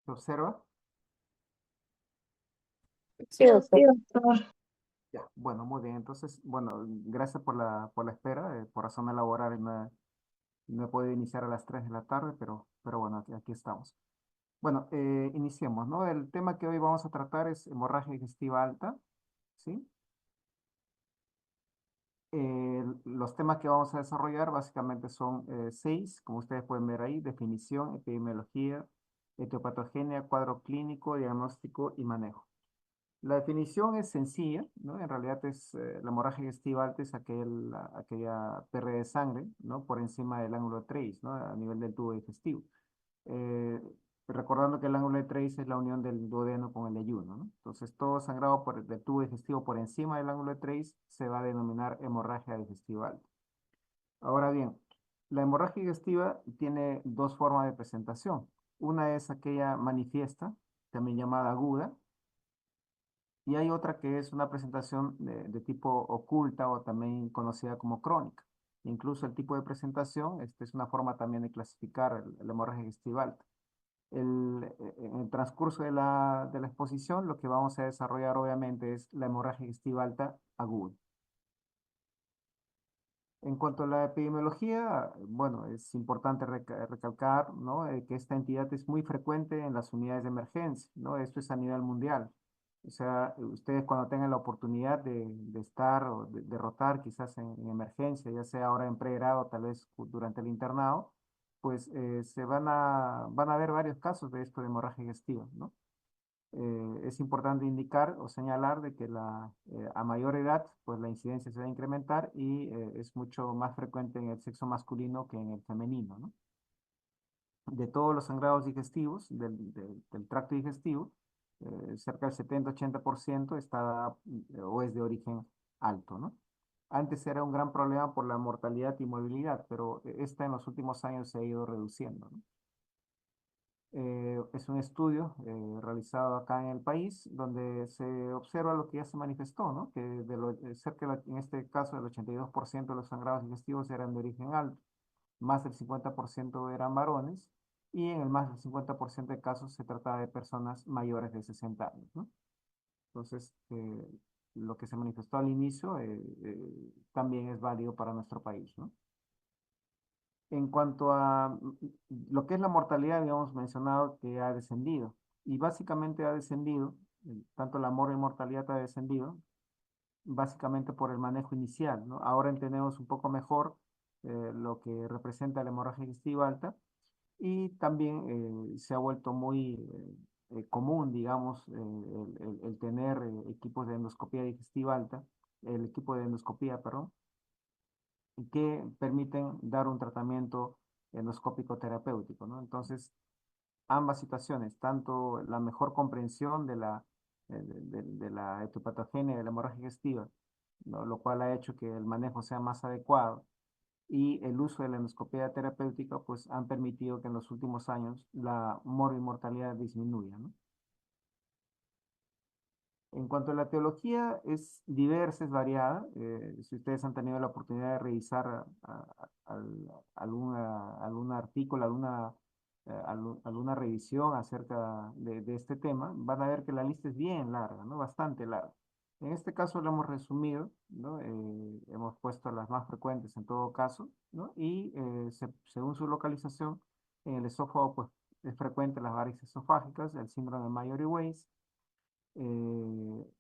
¿Se observa? Sí, doctor. Sí, doctor. Ya, bueno, muy bien. Entonces, bueno, gracias por la espera. Por razones laborales no he podido iniciar a las 3 de la tarde, pero bueno, aquí estamos. Bueno, iniciemos, ¿no? El tema que hoy vamos a tratar es hemorragia digestiva alta, ¿sí? Los temas que vamos a desarrollar básicamente son seis, como ustedes pueden ver ahí: definición, epidemiología, etiopatogenia, cuadro clínico, diagnóstico y manejo. La definición es sencilla, ¿no? En realidad la hemorragia digestiva alta es aquella pérdida de sangre, ¿no? Por encima del ángulo de Treis, ¿no? A nivel del tubo digestivo. Eh, Recordando que el ángulo de Treis es la unión del duodeno con el yeyuno, ¿no? Entonces, todo sangrado del tubo digestivo por encima del ángulo de Treis se va a denominar hemorragia digestiva alta. Ahora bien, la hemorragia digestiva tiene dos formas de presentación. Una es aquella manifiesta, también llamada aguda, y hay otra que es una presentación de tipo oculta o también conocida como crónica. Incluso el tipo de presentación, es una forma también de clasificar la hemorragia digestiva alta. En el transcurso de la exposición, lo que vamos a desarrollar obviamente es la hemorragia digestiva alta aguda. En cuanto a la epidemiología, bueno, es importante recalcar, ¿no? Que esta entidad es muy frecuente en las unidades de emergencia, ¿no? Esto es a nivel mundial. O sea, ustedes cuando tengan la oportunidad de estar o de rotar quizás en emergencia, ya sea ahora en pregrado, tal vez durante el internado, pues van a ver varios casos de esto de hemorragia digestiva, ¿no? Es importante indicar o señalar de que a mayor edad, pues la incidencia se va a incrementar y es mucho más frecuente en el sexo masculino que en el femenino, ¿no? De todos los sangrados digestivos, del tracto digestivo, cerca del 70-80% está o es de origen alto, ¿no? Antes era un gran problema por la mortalidad y movilidad, pero esta en los últimos años se ha ido reduciendo, ¿no? Es un estudio realizado acá en el país donde se observa lo que ya se manifestó, ¿no? Que en este caso, el 82% de los sangrados digestivos eran de origen alto, más del 50% eran varones, y en el más del 50% de casos se trataba de personas mayores de 60 años, ¿no? Entonces, lo que se manifestó al inicio también es válido para nuestro país, ¿no? En cuanto a lo que es la mortalidad, habíamos mencionado que ha descendido, y básicamente ha descendido, tanto la mortalidad ha descendido, básicamente por el manejo inicial, ¿no? Ahora entendemos un poco mejor lo que representa la hemorragia digestiva alta, y también se ha vuelto muy común, digamos, el tener equipos de endoscopía digestiva alta, el equipo de endoscopía, perdón, que permiten dar un tratamiento endoscópico terapéutico, ¿no? Entonces, ambas situaciones, tanto la mejor comprensión de la etiopatogenia de la hemorragia digestiva, ¿no? Lo cual ha hecho que el manejo sea más adecuado, y el uso de la endoscopia terapéutica, pues han permitido que en los últimos años la mortalidad disminuya, ¿no? En cuanto a la teología, es diversa, es variada. Si ustedes han tenido la oportunidad de revisar algún artículo, alguna revisión acerca de este tema, van a ver que la lista es bien larga, ¿no? Bastante larga. En este caso lo hemos resumido, ¿no? Hemos puesto las más frecuentes en todo caso, ¿no? Y según su localización, en el esófago, pues es frecuente las varices esofágicas, el síndrome de Mayory-Weiss.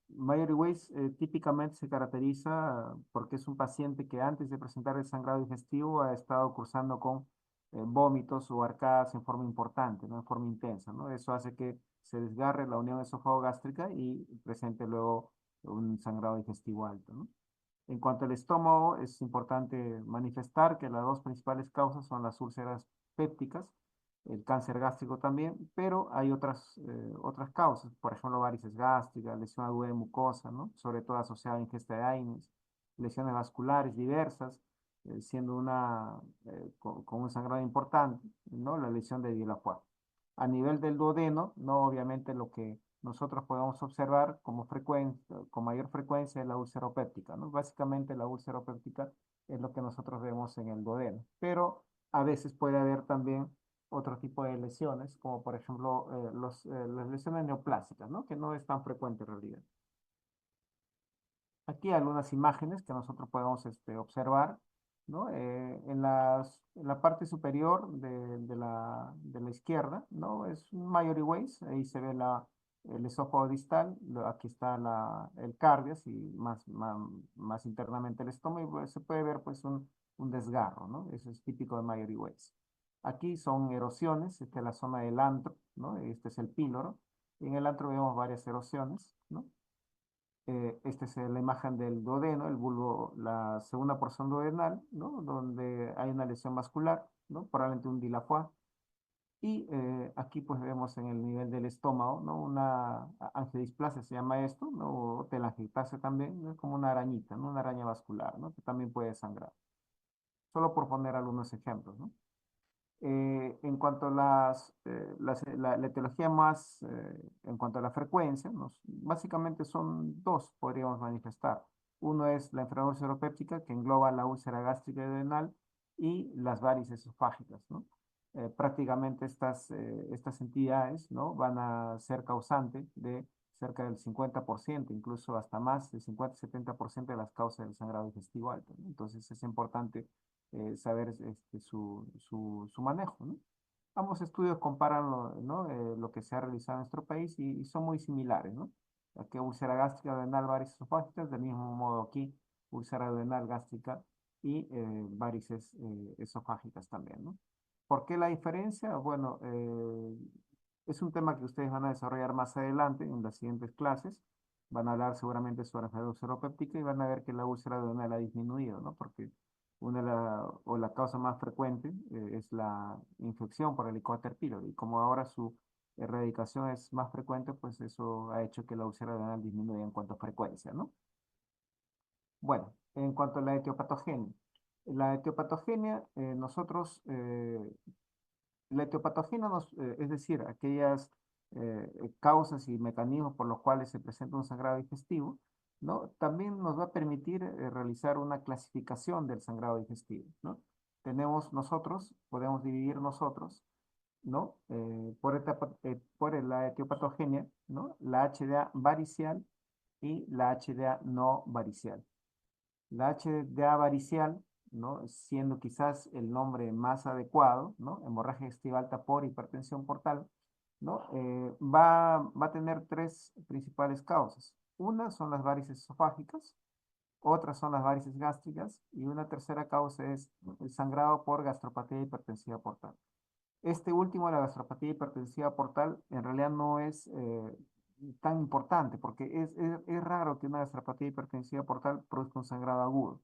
Mayory-Weiss típicamente se caracteriza porque es un paciente que antes de presentar el sangrado digestivo ha estado cursando con vómitos o arcadas en forma importante, ¿no? En forma intensa, ¿no? Eso hace que se desgarre la unión esófago-gástrica y presente luego un sangrado digestivo alto, ¿no? En cuanto al estómago, es importante manifestar que las dos principales causas son las úlceras pépticas, el cáncer gástrico también, pero hay otras causas, por ejemplo, varices gástricas, lesión aguda de mucosa, ¿no? Sobre todo asociada a ingesta de AINES, lesiones vasculares diversas, siendo una con un sangrado importante, ¿no? La lesión de Dielafuart. A nivel del duodeno, no, obviamente lo que nosotros podemos observar con mayor frecuencia es la úlcera péptica, ¿no? Básicamente la úlcera péptica es lo que nosotros vemos en el duodeno, pero a veces puede haber también otro tipo de lesiones, como por ejemplo las lesiones neoplásicas, ¿no? Que no es tan frecuente en realidad. Aquí hay algunas imágenes que nosotros podemos observar, ¿no? En la parte superior de la izquierda, ¿no? Es un Mallory Weiss, ahí se ve el esófago distal, aquí está el cardias y más internamente el estómago, y pues, se puede ver pues un desgarro, ¿no? Eso es típico de Mallory Weiss. Aquí son erosiones, esta es la zona del antro, ¿no? Este es el píloro, y en el antro vemos varias erosiones, ¿no? Esta es la imagen del duodeno, el bulbo, la segunda porción duodenal, ¿no? Donde hay una lesión vascular, ¿no? Probablemente un Dilafoy. Y aquí pues vemos en el nivel del estómago, ¿no? Una angiodisplasia se llama esto, ¿no? O telangiectasia también, ¿no? Es como una arañita, ¿no? Una araña vascular, ¿no? Que también puede sangrar. Solo por poner algunos ejemplos, ¿no? En cuanto a la etiología más, en cuanto a la frecuencia, básicamente son dos, podríamos manifestar. Uno es la enfermedad ulceropéptica, que engloba la úlcera gástrica y duodenal y las varices esofágicas, ¿no? Prácticamente estas entidades, ¿no? Van a ser causante de cerca del 50%, incluso hasta más del 50-70% de las causas del sangrado digestivo alto, ¿no? Entonces es importante saber su manejo, ¿no? Ambos estudios comparan ¿no? Lo que se ha realizado en nuestro país y son muy similares, ¿no? Aquí úlcera gástrica, duodenal, varices esofágicas, del mismo modo aquí úlcera duodenal, gástrica y varices esofágicas también, ¿no? ¿Por qué la diferencia? Bueno, es un tema que ustedes van a desarrollar más adelante en las siguientes clases. Van a hablar seguramente sobre enfermedad ulceropéptica y van a ver que la úlcera duodenal ha disminuido, ¿no? Porque o la causa más frecuente es la infección por Helicobacter pylori. Y como ahora su erradicación es más frecuente, pues eso ha hecho que la úlcera duodenal disminuya en cuanto a frecuencia, ¿no? Bueno, en cuanto a la etiopatogenia. La etiopatogenia, la etiopatogenia, es decir, aquellas causas y mecanismos por los cuales se presenta un sangrado digestivo, ¿no? También nos va a permitir realizar una clasificación del sangrado digestivo, ¿no? Podemos dividir nosotros, ¿no? Por la etiopatogenia, ¿no? La HDA varicial y la HDA no varicial. La HDA varicial, ¿no? Siendo quizás el nombre más adecuado, ¿no? Hemorragia digestiva alta por hipertensión portal, ¿no? Va a tener tres principales causas. Una son las varices esofágicas, otras son las varices gástricas y una tercera causa es el sangrado por gastropatía hipertensiva portal. Este último, la gastropatía hipertensiva portal, en realidad no es tan importante porque es raro que una gastropatía hipertensiva portal produzca un sangrado agudo.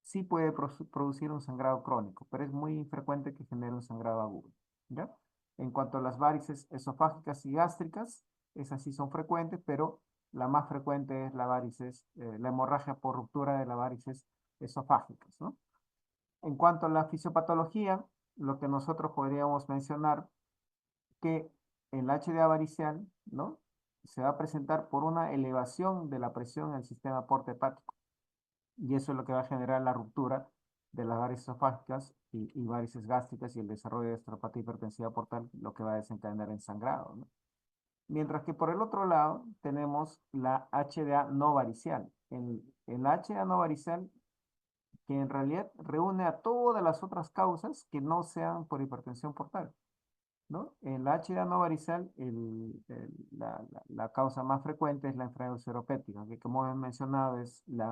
Sí puede producir un sangrado crónico, pero es muy infrecuente que genere un sangrado agudo, ¿ya? En cuanto a las varices esofágicas y gástricas, esas sí son frecuentes, pero la más frecuente es la hemorragia por ruptura de las varices esofágicas, ¿no? En cuanto a la fisiopatología, lo que nosotros podríamos mencionar que el HDA varicial, ¿no? Se va a presentar por una elevación de la presión en el sistema porta hepático. Y eso es lo que va a generar la ruptura de las varices esofágicas y varices gástricas y el desarrollo de estropatía hipertensiva portal, lo que va a desencadenar en sangrado, ¿no? Mientras que por el otro lado tenemos la HDA no varicial. En la HDA no varicial, que en realidad reúne a todas las otras causas que no sean por hipertensión portal, ¿no? En la HDA no varical, la causa más frecuente es la enfermedad ulceropéptica, que como he mencionado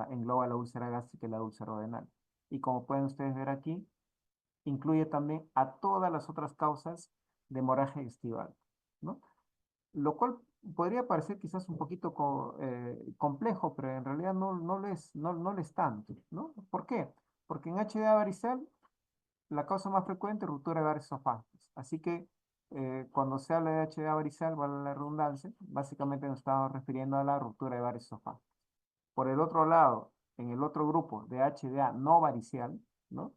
engloba la úlcera gástrica y la úlcera duodenal. Y como pueden ustedes ver aquí, incluye también a todas las otras causas de hemorragia digestiva, ¿no? Lo cual podría parecer quizás un poquito complejo, pero en realidad no lo es tanto, ¿no? ¿Por qué? Porque en HDA varical la causa más frecuente es ruptura de varios esofágicos. Así que cuando se habla de HDA varical, vale la redundancia, básicamente nos estamos refiriendo a la ruptura de varios esofágicos. Por el otro lado, en el otro grupo de HDA no varicial, ¿no?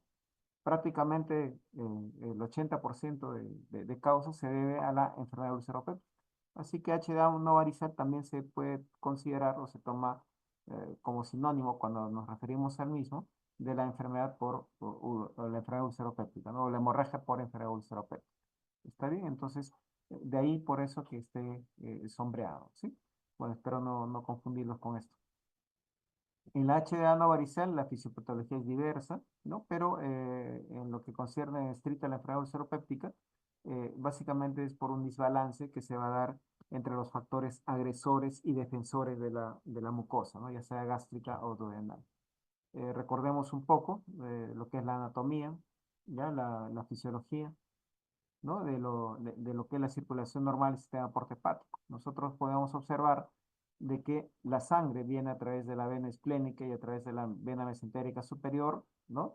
Prácticamente el 80% de causas se debe a la enfermedad ulceropéptica. Así que HDA no varicial también se puede considerar o se toma como sinónimo cuando nos referimos al mismo de la enfermedad o la enfermedad ulceropéptica, ¿no? O la hemorragia por enfermedad ulceropéptica. ¿Está bien? Entonces, de ahí por eso que esté sombreado, ¿sí? Bueno, espero no confundirlos con esto. En la HDA no varicel, la fisiopatología es diversa, ¿no? Pero en lo que concierne estricta a la enfermedad ulceropéptica, básicamente es por un desbalance que se va a dar entre los factores agresores y defensores de la mucosa, ¿no? Ya sea gástrica o duodenal. Recordemos un poco lo que es la anatomía, ya la fisiología, ¿no? De lo que es la circulación normal del sistema porta-hepático. Nosotros podemos observar de que la sangre viene a través de la vena esplénica y a través de la vena mesentérica superior, ¿no?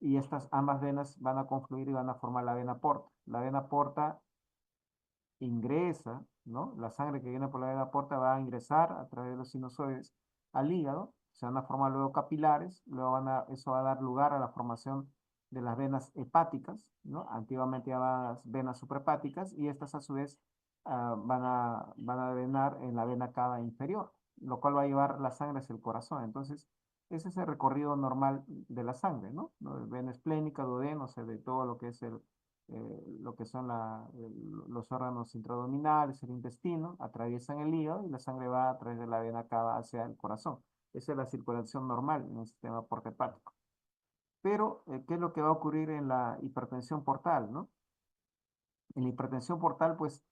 Y estas ambas venas van a confluir y van a formar la vena porta. La vena porta ingresa, ¿no? La sangre que viene por la vena porta va a ingresar a través de los sinusoides al hígado, se van a formar luego capilares, luego eso va a dar lugar a la formación de las venas hepáticas, ¿no? Antiguamente llamadas venas suprahepáticas, y estas a su vez van a drenar en la vena cava inferior, lo cual va a llevar la sangre hacia el corazón. Entonces, ese es el recorrido normal de la sangre, ¿no? ¿No? Vena esplénica, duodeno, o sea, de todo lo que es lo que son los órganos intraabdominales, el intestino, atraviesan el hígado y la sangre va a través de la vena cava hacia el corazón. Esa es la circulación normal en el sistema porta-hepático. Pero, ¿qué es lo que va a ocurrir en la hipertensión portal, no? En la hipertensión portal, pues,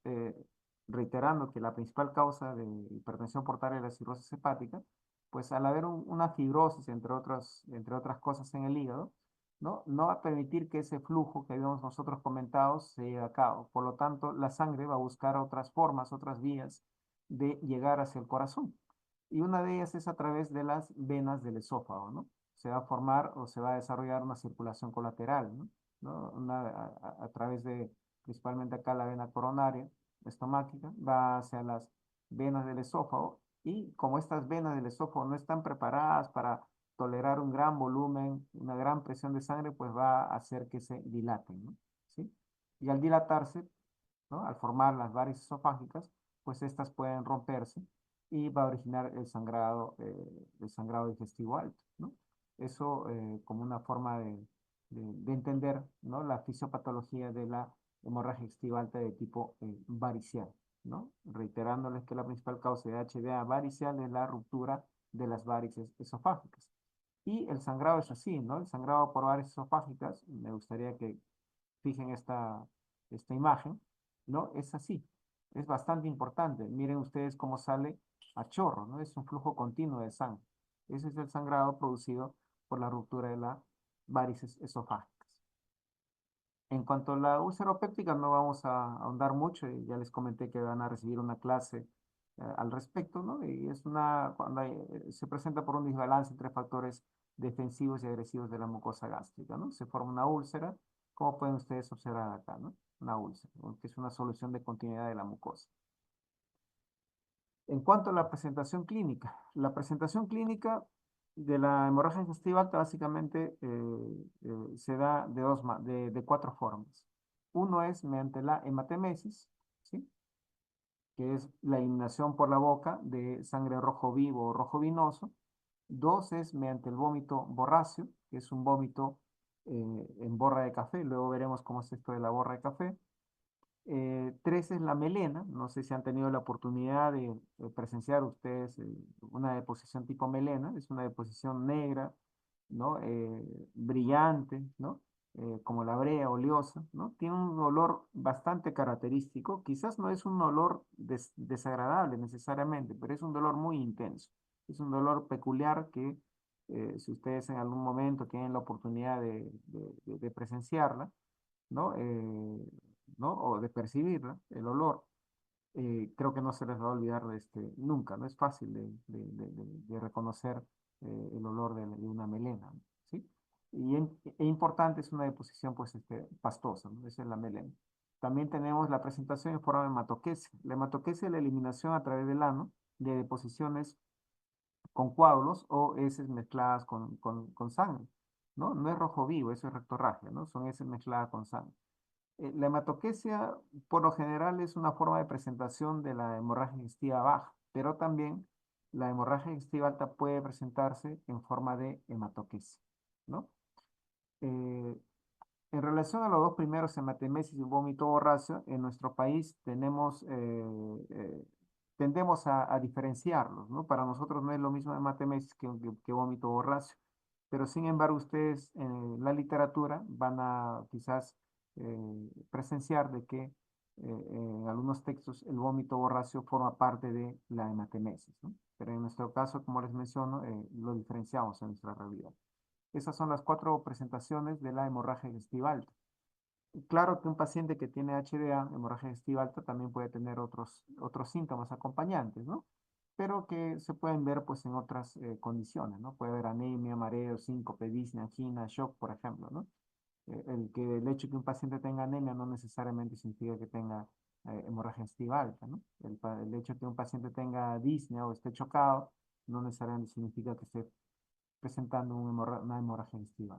reiterando que la principal causa de hipertensión portal es la cirrosis hepática, pues al haber una fibrosis, entre otras cosas en el hígado, ¿no? No va a permitir que ese flujo que habíamos nosotros comentado se lleve a cabo. Por lo tanto, la sangre va a buscar otras formas, otras vías de llegar hacia el corazón. Y una de ellas es a través de las venas del esófago, ¿no? Se va a formar o se va a desarrollar una circulación colateral, ¿no? ¿No? A través de principalmente acá la vena coronaria estomática, va hacia las venas del esófago, y como estas venas del esófago no están preparadas para tolerar un gran volumen, una gran presión de sangre, pues va a hacer que se dilaten, ¿no? ¿Sí? Y al dilatarse, ¿no? Al formar las varices esofágicas, pues estas pueden romperse y va a originar el sangrado digestivo alto, ¿no? Eso como una forma de entender, ¿no? La fisiopatología de la hemorragia digestiva alta de tipo varicial, ¿no? Reiterándoles que la principal causa de HDA varicial es la ruptura de las varices esofágicas. Y el sangrado es así, ¿no? El sangrado por varices esofágicas, me gustaría que fijen esta imagen, ¿no? Es así, es bastante importante. Miren ustedes cómo sale a chorro, ¿no? Es un flujo continuo de sangre. Ese es el sangrado producido por la ruptura de las varices esofágicas. En cuanto a la úlcera péptica, no vamos a ahondar mucho, y ya les comenté que van a recibir una clase al respecto, ¿no? Y es cuando se presenta por un desbalance entre factores defensivos y agresivos de la mucosa gástrica, ¿no? Se forma una úlcera, como pueden ustedes observar acá, ¿no? Una úlcera, ¿no? Que es una solución de continuidad de la mucosa. En cuanto a la presentación clínica de la hemorragia digestiva alta básicamente se da de cuatro formas. Uno es mediante la hematemesis, ¿sí? Que es la eliminación por la boca de sangre rojo vivo o rojo vinoso. Dos es mediante el vómito borráceo, que es un vómito en borra de café. Luego veremos cómo es esto de la borra de café. Tres es la melena. No sé si han tenido la oportunidad de presenciar ustedes una deposición tipo melena. Es una deposición negra, ¿no? Brillante, ¿no? Como la brea oleosa, ¿no? Tiene un olor bastante característico. Quizás no es un olor desagradable necesariamente, pero es un dolor muy intenso. Es un dolor peculiar que si ustedes en algún momento tienen la oportunidad de presenciarla, ¿no? ¿No? O de percibirla, el olor, creo que no se les va a olvidar nunca, no es fácil de reconocer el olor de una melena, ¿sí? E importante es una deposición pues, pastosa, ¿no? Esa es la melena. También tenemos la presentación en forma de hematoquesia. La hematoquesia es la eliminación a través del ano de deposiciones con coágulos o heces mezcladas con sangre, ¿no? No es rojo vivo, eso es rectorragia, ¿no? Son heces mezcladas con sangre. La hematoquesia, por lo general, es una forma de presentación de la hemorragia digestiva baja, pero también la hemorragia digestiva alta puede presentarse en forma de hematoquesia, ¿no? Eh, En relación a los dos primeros, hematemesis y vómito borracio, en nuestro país tendemos a diferenciarlos, ¿no? Para nosotros no es lo mismo hematemesis que vómito borracio, pero sin embargo ustedes en la literatura van a quizás presenciar de que en algunos textos el vómito borracio forma parte de la hematemesis, ¿no? Pero en nuestro caso, como les menciono, lo diferenciamos en nuestra realidad. Esas son las cuatro presentaciones de la hemorragia digestiva alta. Claro que un paciente que tiene HDA, hemorragia digestiva alta, también puede tener otros síntomas acompañantes, ¿no? Pero que se pueden ver pues en otras condiciones, ¿no? Puede haber anemia, mareo, síncope, disnea, angina, shock, por ejemplo, ¿no? El hecho de que un paciente tenga anemia no necesariamente significa que tenga hemorragia digestiva alta, ¿no? El hecho de que un paciente tenga disnea o esté chocado no necesariamente significa que esté presentando una hemorragia digestiva.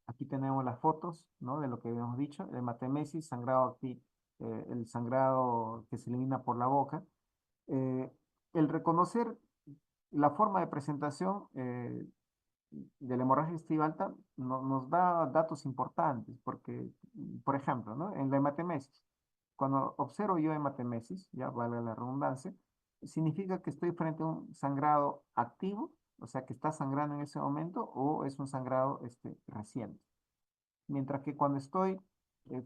Aquí tenemos las fotos, ¿no? De lo que habíamos dicho, el hematemesis, sangrado aquí, el sangrado que se elimina por la boca. Eh, el reconocer la forma de presentación de la hemorragia digestiva alta nos da datos importantes, porque, por ejemplo, ¿no? En la hematemesis, cuando observo yo hematemesis, ya vale la redundancia, significa que estoy frente a un sangrado activo, o sea, que está sangrando en ese momento, o es un sangrado reciente. Mientras que cuando estoy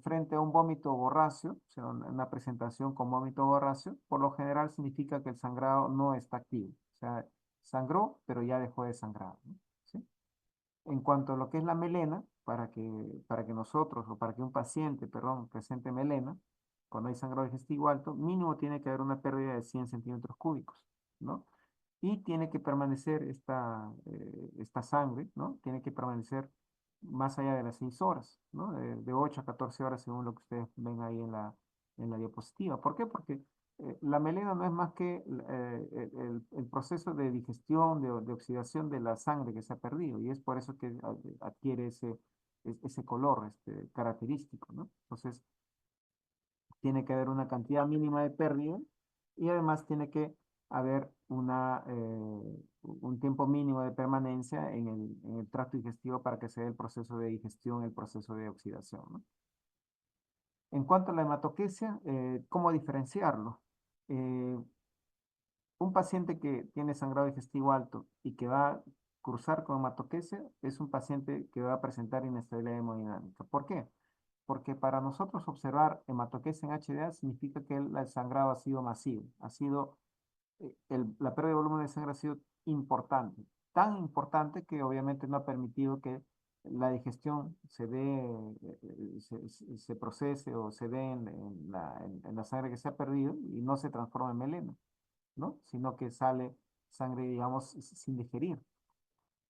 frente a un vómito borracio, o sea, una presentación con vómito borracio, por lo general significa que el sangrado no está activo. O sea, sangró, pero ya dejó de sangrar, ¿no? ¿Sí? En cuanto a lo que es la melena, para que nosotros o para que un paciente, perdón, presente melena, cuando hay sangrado digestivo alto, mínimo tiene que haber una pérdida de 100 centímetros cúbicos, ¿no? Y tiene que permanecer esta sangre, ¿no? Tiene que permanecer más allá de las 6 horas, ¿no? De 8 a 14 horas según lo que ustedes ven ahí en la diapositiva. ¿Por qué? Porque la melena no es más que el proceso de digestión, de oxidación de la sangre que se ha perdido y es por eso que adquiere ese color característico, ¿no? Entonces, tiene que haber una cantidad mínima de pérdida y además tiene que haber un tiempo mínimo de permanencia en el tracto digestivo para que se dé el proceso de digestión, el proceso de oxidación, ¿no? En cuanto a la hematoquesia, ¿cómo diferenciarlo? Eh, un paciente que tiene sangrado digestivo alto y que va a cursar con hematoquesia es un paciente que va a presentar inestabilidad hemodinámica. ¿Por qué? Porque para nosotros observar hematoquesia en HDA significa que el sangrado ha sido masivo, la pérdida de volumen de sangre ha sido importante, tan importante que obviamente no ha permitido que la digestión se dé, se procese o se dé en la sangre que se ha perdido y no se transforma en melena, ¿no? Sino que sale sangre, digamos, sin digerir.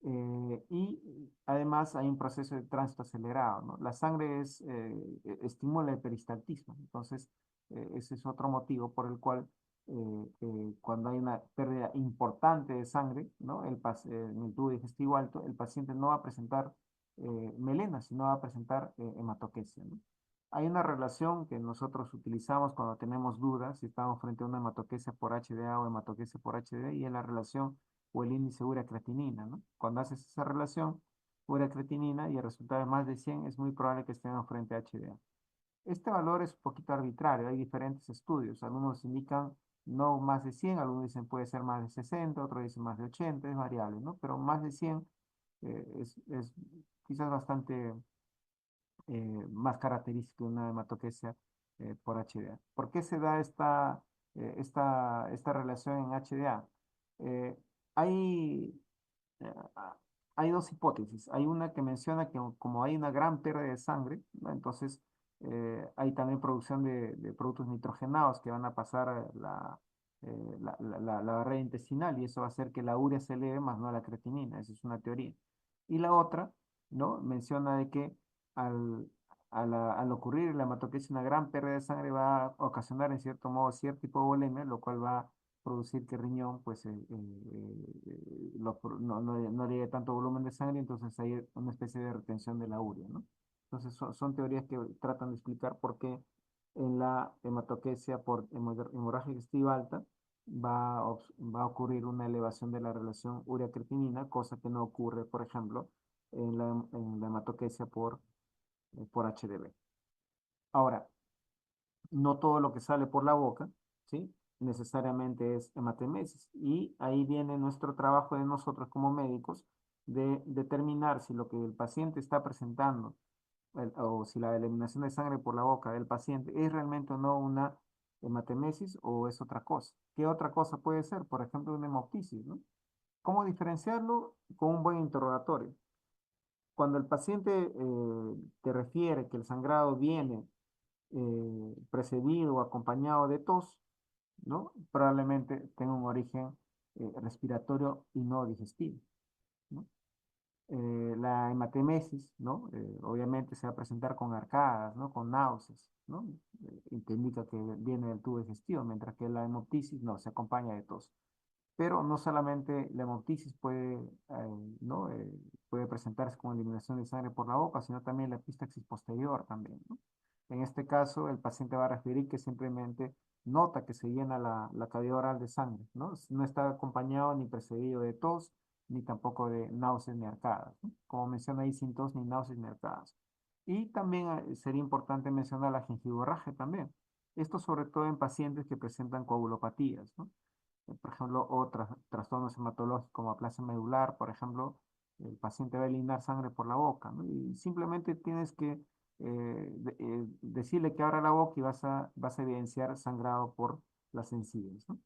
Y además hay un proceso de tránsito acelerado, ¿no? La sangre estimula el peristaltismo, entonces ese es otro motivo por el cual cuando hay una pérdida importante de sangre, ¿no? En el tubo digestivo alto, el paciente no va a presentar melena, sino va a presentar hematoquesia, ¿no? Hay una relación que nosotros utilizamos cuando tenemos dudas si estamos frente a una hematoquesia por HDA o hematoquesia por HDA y es la relación o el índice urea-creatinina, ¿no? Cuando haces esa relación, urea-creatinina y el resultado es más de 100, es muy probable que estemos frente a HDA. Este valor es un poquito arbitrario, hay diferentes estudios, algunos indican no más de 100, algunos dicen puede ser más de 60, otros dicen más de 80, es variable, ¿no? Pero más de 100 es quizás bastante más característico de una hematoquesia por HDA. ¿Por qué se da esta relación en HDA? Eh, hay, hay dos hipótesis. Hay una que menciona que como hay una gran pérdida de sangre, ¿no? Entonces hay también producción de productos nitrogenados que van a pasar a la barrera intestinal y eso va a hacer que la urea se eleve más no la creatinina. Esa es una teoría. Y la otra, ¿no? Menciona de que al, al ocurrir la hematoquesia, una gran pérdida de sangre va a ocasionar en cierto modo cierto tipo de volemia, lo cual va a producir que el riñón pues no llegue tanto volumen de sangre, entonces hay una especie de retención de la urea, ¿no? Entonces son teorías que tratan de explicar por qué en la hematoquesia por hemorragia digestiva alta va a ocurrir una elevación de la relación urea-creatinina, cosa que no ocurre, por ejemplo, en la hematoquesia por HDV. Ahora, no todo lo que sale por la boca, ¿sí? Necesariamente es hematemesis. Y ahí viene nuestro trabajo de nosotros como médicos de determinar si lo que el paciente está presentando o si la eliminación de sangre por la boca del paciente es realmente o no una hematemesis o es otra cosa. ¿Qué otra cosa puede ser? Por ejemplo, una hemoptisis, ¿no? ¿Cómo diferenciarlo? Con un buen interrogatorio. Cuando el paciente te refiere que el sangrado viene precedido o acompañado de tos, ¿no? Probablemente tenga un origen respiratorio y no digestivo, ¿no? La hematemesis, ¿no? Obviamente se va a presentar con arcadas, ¿no? Con náuseas, ¿no? Y que indica que viene del tubo digestivo, mientras que la hemoptisis no, se acompaña de tos. Pero no solamente la hemoptisis ¿no? Puede presentarse con eliminación de sangre por la boca, sino también la epistaxis posterior también, ¿no? En este caso, el paciente va a referir que simplemente nota que se llena la cavidad oral de sangre, ¿no? No está acompañado ni precedido de tos, ni tampoco de náuseas ni arcadas, ¿no? Como menciona ahí, sin tos ni náuseas ni arcadas. Y también sería importante mencionar la gingivorragia también. Esto sobre todo en pacientes que presentan coagulopatías, ¿no? Por ejemplo, o trastornos hematológicos como aplasia medular, por ejemplo, el paciente va a eliminar sangre por la boca, ¿no? Y simplemente tienes que decirle que abra la boca y vas a evidenciar sangrado por las encías, ¿no?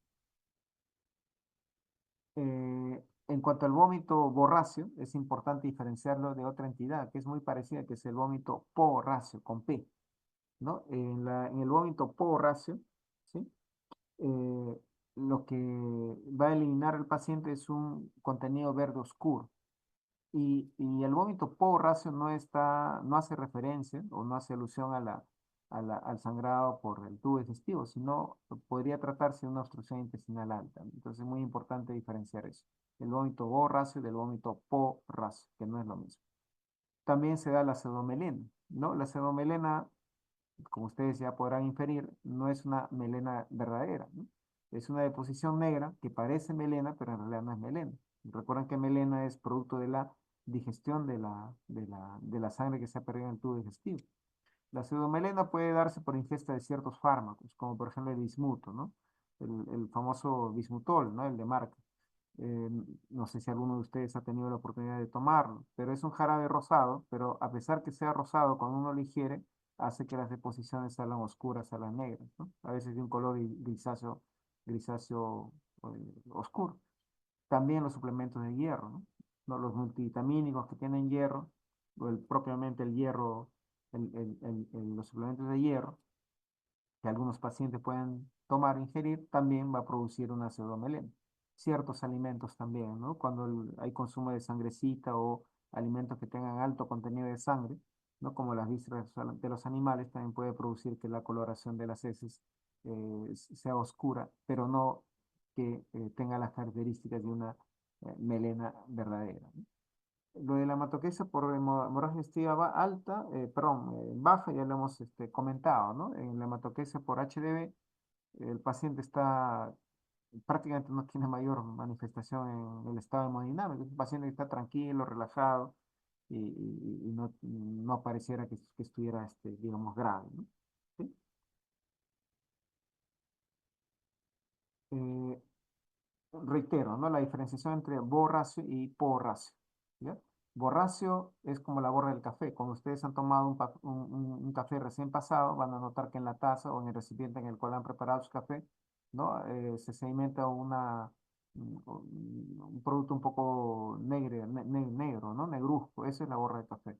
En cuanto al vómito borráceo, es importante diferenciarlo de otra entidad que es muy parecida, que es el vómito porráceo, con P, ¿no? En el vómito porráceo, ¿sí? Lo que va a eliminar el paciente es un contenido verde oscuro. Y el vómito porráceo no hace referencia o no hace alusión al sangrado por el tubo digestivo, sino podría tratarse de una obstrucción intestinal alta. Entonces es muy importante diferenciar eso. El vómito borráceo del vómito porráceo, que no es lo mismo. También se da la pseudomelena, ¿no? La pseudomelena, como ustedes ya podrán inferir, no es una melena verdadera, ¿no? Es una deposición negra que parece melena, pero en realidad no es melena. Recuerden que melena es producto de la digestión de la sangre que se ha perdido en el tubo digestivo. La pseudomelena puede darse por ingesta de ciertos fármacos, como por ejemplo el bismuto, ¿no? El famoso bismutol, ¿no? El de marca. Eh, no sé si alguno de ustedes ha tenido la oportunidad de tomarlo, pero es un jarabe rosado, pero a pesar que sea rosado, cuando uno lo ingiere, hace que las deposiciones salgan oscuras, salgan negras, ¿no? A veces de un color grisáceo oscuro. También los suplementos de hierro, ¿no? No, los multivitamínicos que tienen hierro, o propiamente el hierro, los suplementos de hierro, que algunos pacientes pueden tomar o ingerir, también va a producir una pseudomelena. Ciertos alimentos también, ¿no? Cuando hay consumo de sangrecita o alimentos que tengan alto contenido de sangre, ¿no? Como las vísceras de los animales, también puede producir que la coloración de las heces sea oscura, pero no que tenga las características de una melena verdadera, ¿no? Lo de la hematoquesia por hemorragia digestiva alta, perdón, baja, ya lo hemos comentado, ¿no? En la hematoquesia por HDV, el paciente prácticamente no tiene mayor manifestación en el estado hemodinámico. Es un paciente que está tranquilo, relajado y no pareciera que estuviera, digamos, grave, ¿no? ¿Sí? Eh, Reitero, ¿no? La diferenciación entre borracio y porracio, ¿ya? Borracio es como la borra del café. Cuando ustedes han tomado un café recién pasado, van a notar que en la taza o en el recipiente en el cual han preparado su café, ¿no? Se sedimenta un producto un poco negro, ¿no? Negruzco. Esa es la borra del café.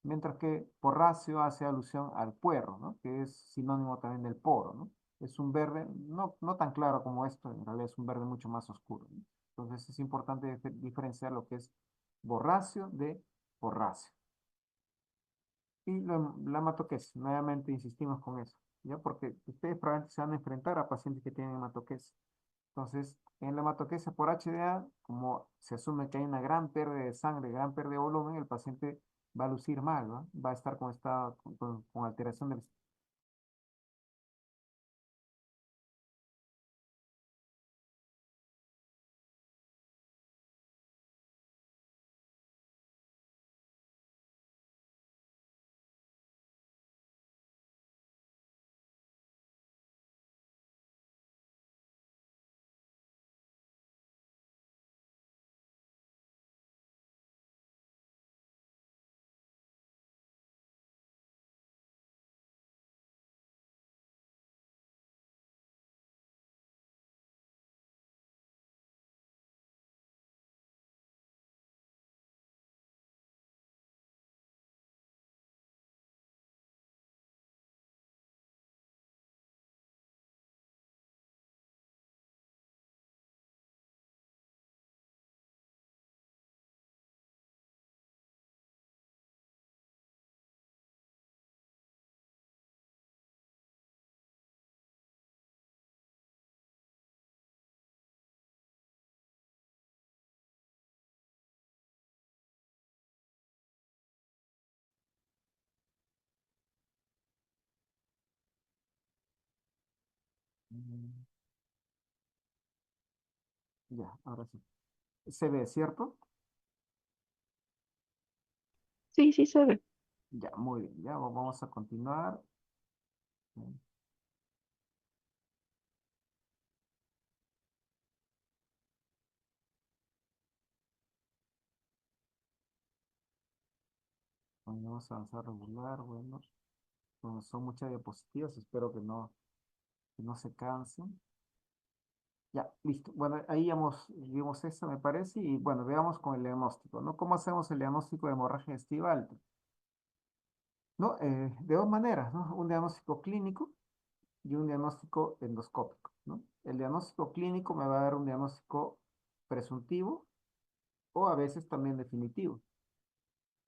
Mientras que porracio hace alusión al puerro, ¿no? Que es sinónimo también del poro, ¿no? Es un verde no tan claro como esto, en realidad es un verde mucho más oscuro, ¿no? Entonces es importante diferenciar lo que es borráceo de porráceo. Y la hematoquesis, nuevamente insistimos con eso, ¿ya? Porque ustedes probablemente se van a enfrentar a pacientes que tienen hematoquesis. Entonces, en la hematoquesia por HDA, como se asume que hay una gran pérdida de sangre, gran pérdida de volumen, el paciente va a lucir mal, ¿no? Va a estar con alteración del Ya, ahora sí. Se ve, ¿cierto? Sí, sí se ve. Ya, muy bien. Ya vamos a continuar. Bueno, vamos a avanzar regular. Bueno, como son muchas diapositivas, espero que no se cansen. Ya, listo. Bueno, ahí ya vimos eso, me parece. Y bueno, veamos con el diagnóstico, ¿no? ¿Cómo hacemos el diagnóstico de hemorragia estival? ¿No? De dos maneras, ¿no? Un diagnóstico clínico y un diagnóstico endoscópico, ¿no? El diagnóstico clínico me va a dar un diagnóstico presuntivo o a veces también definitivo.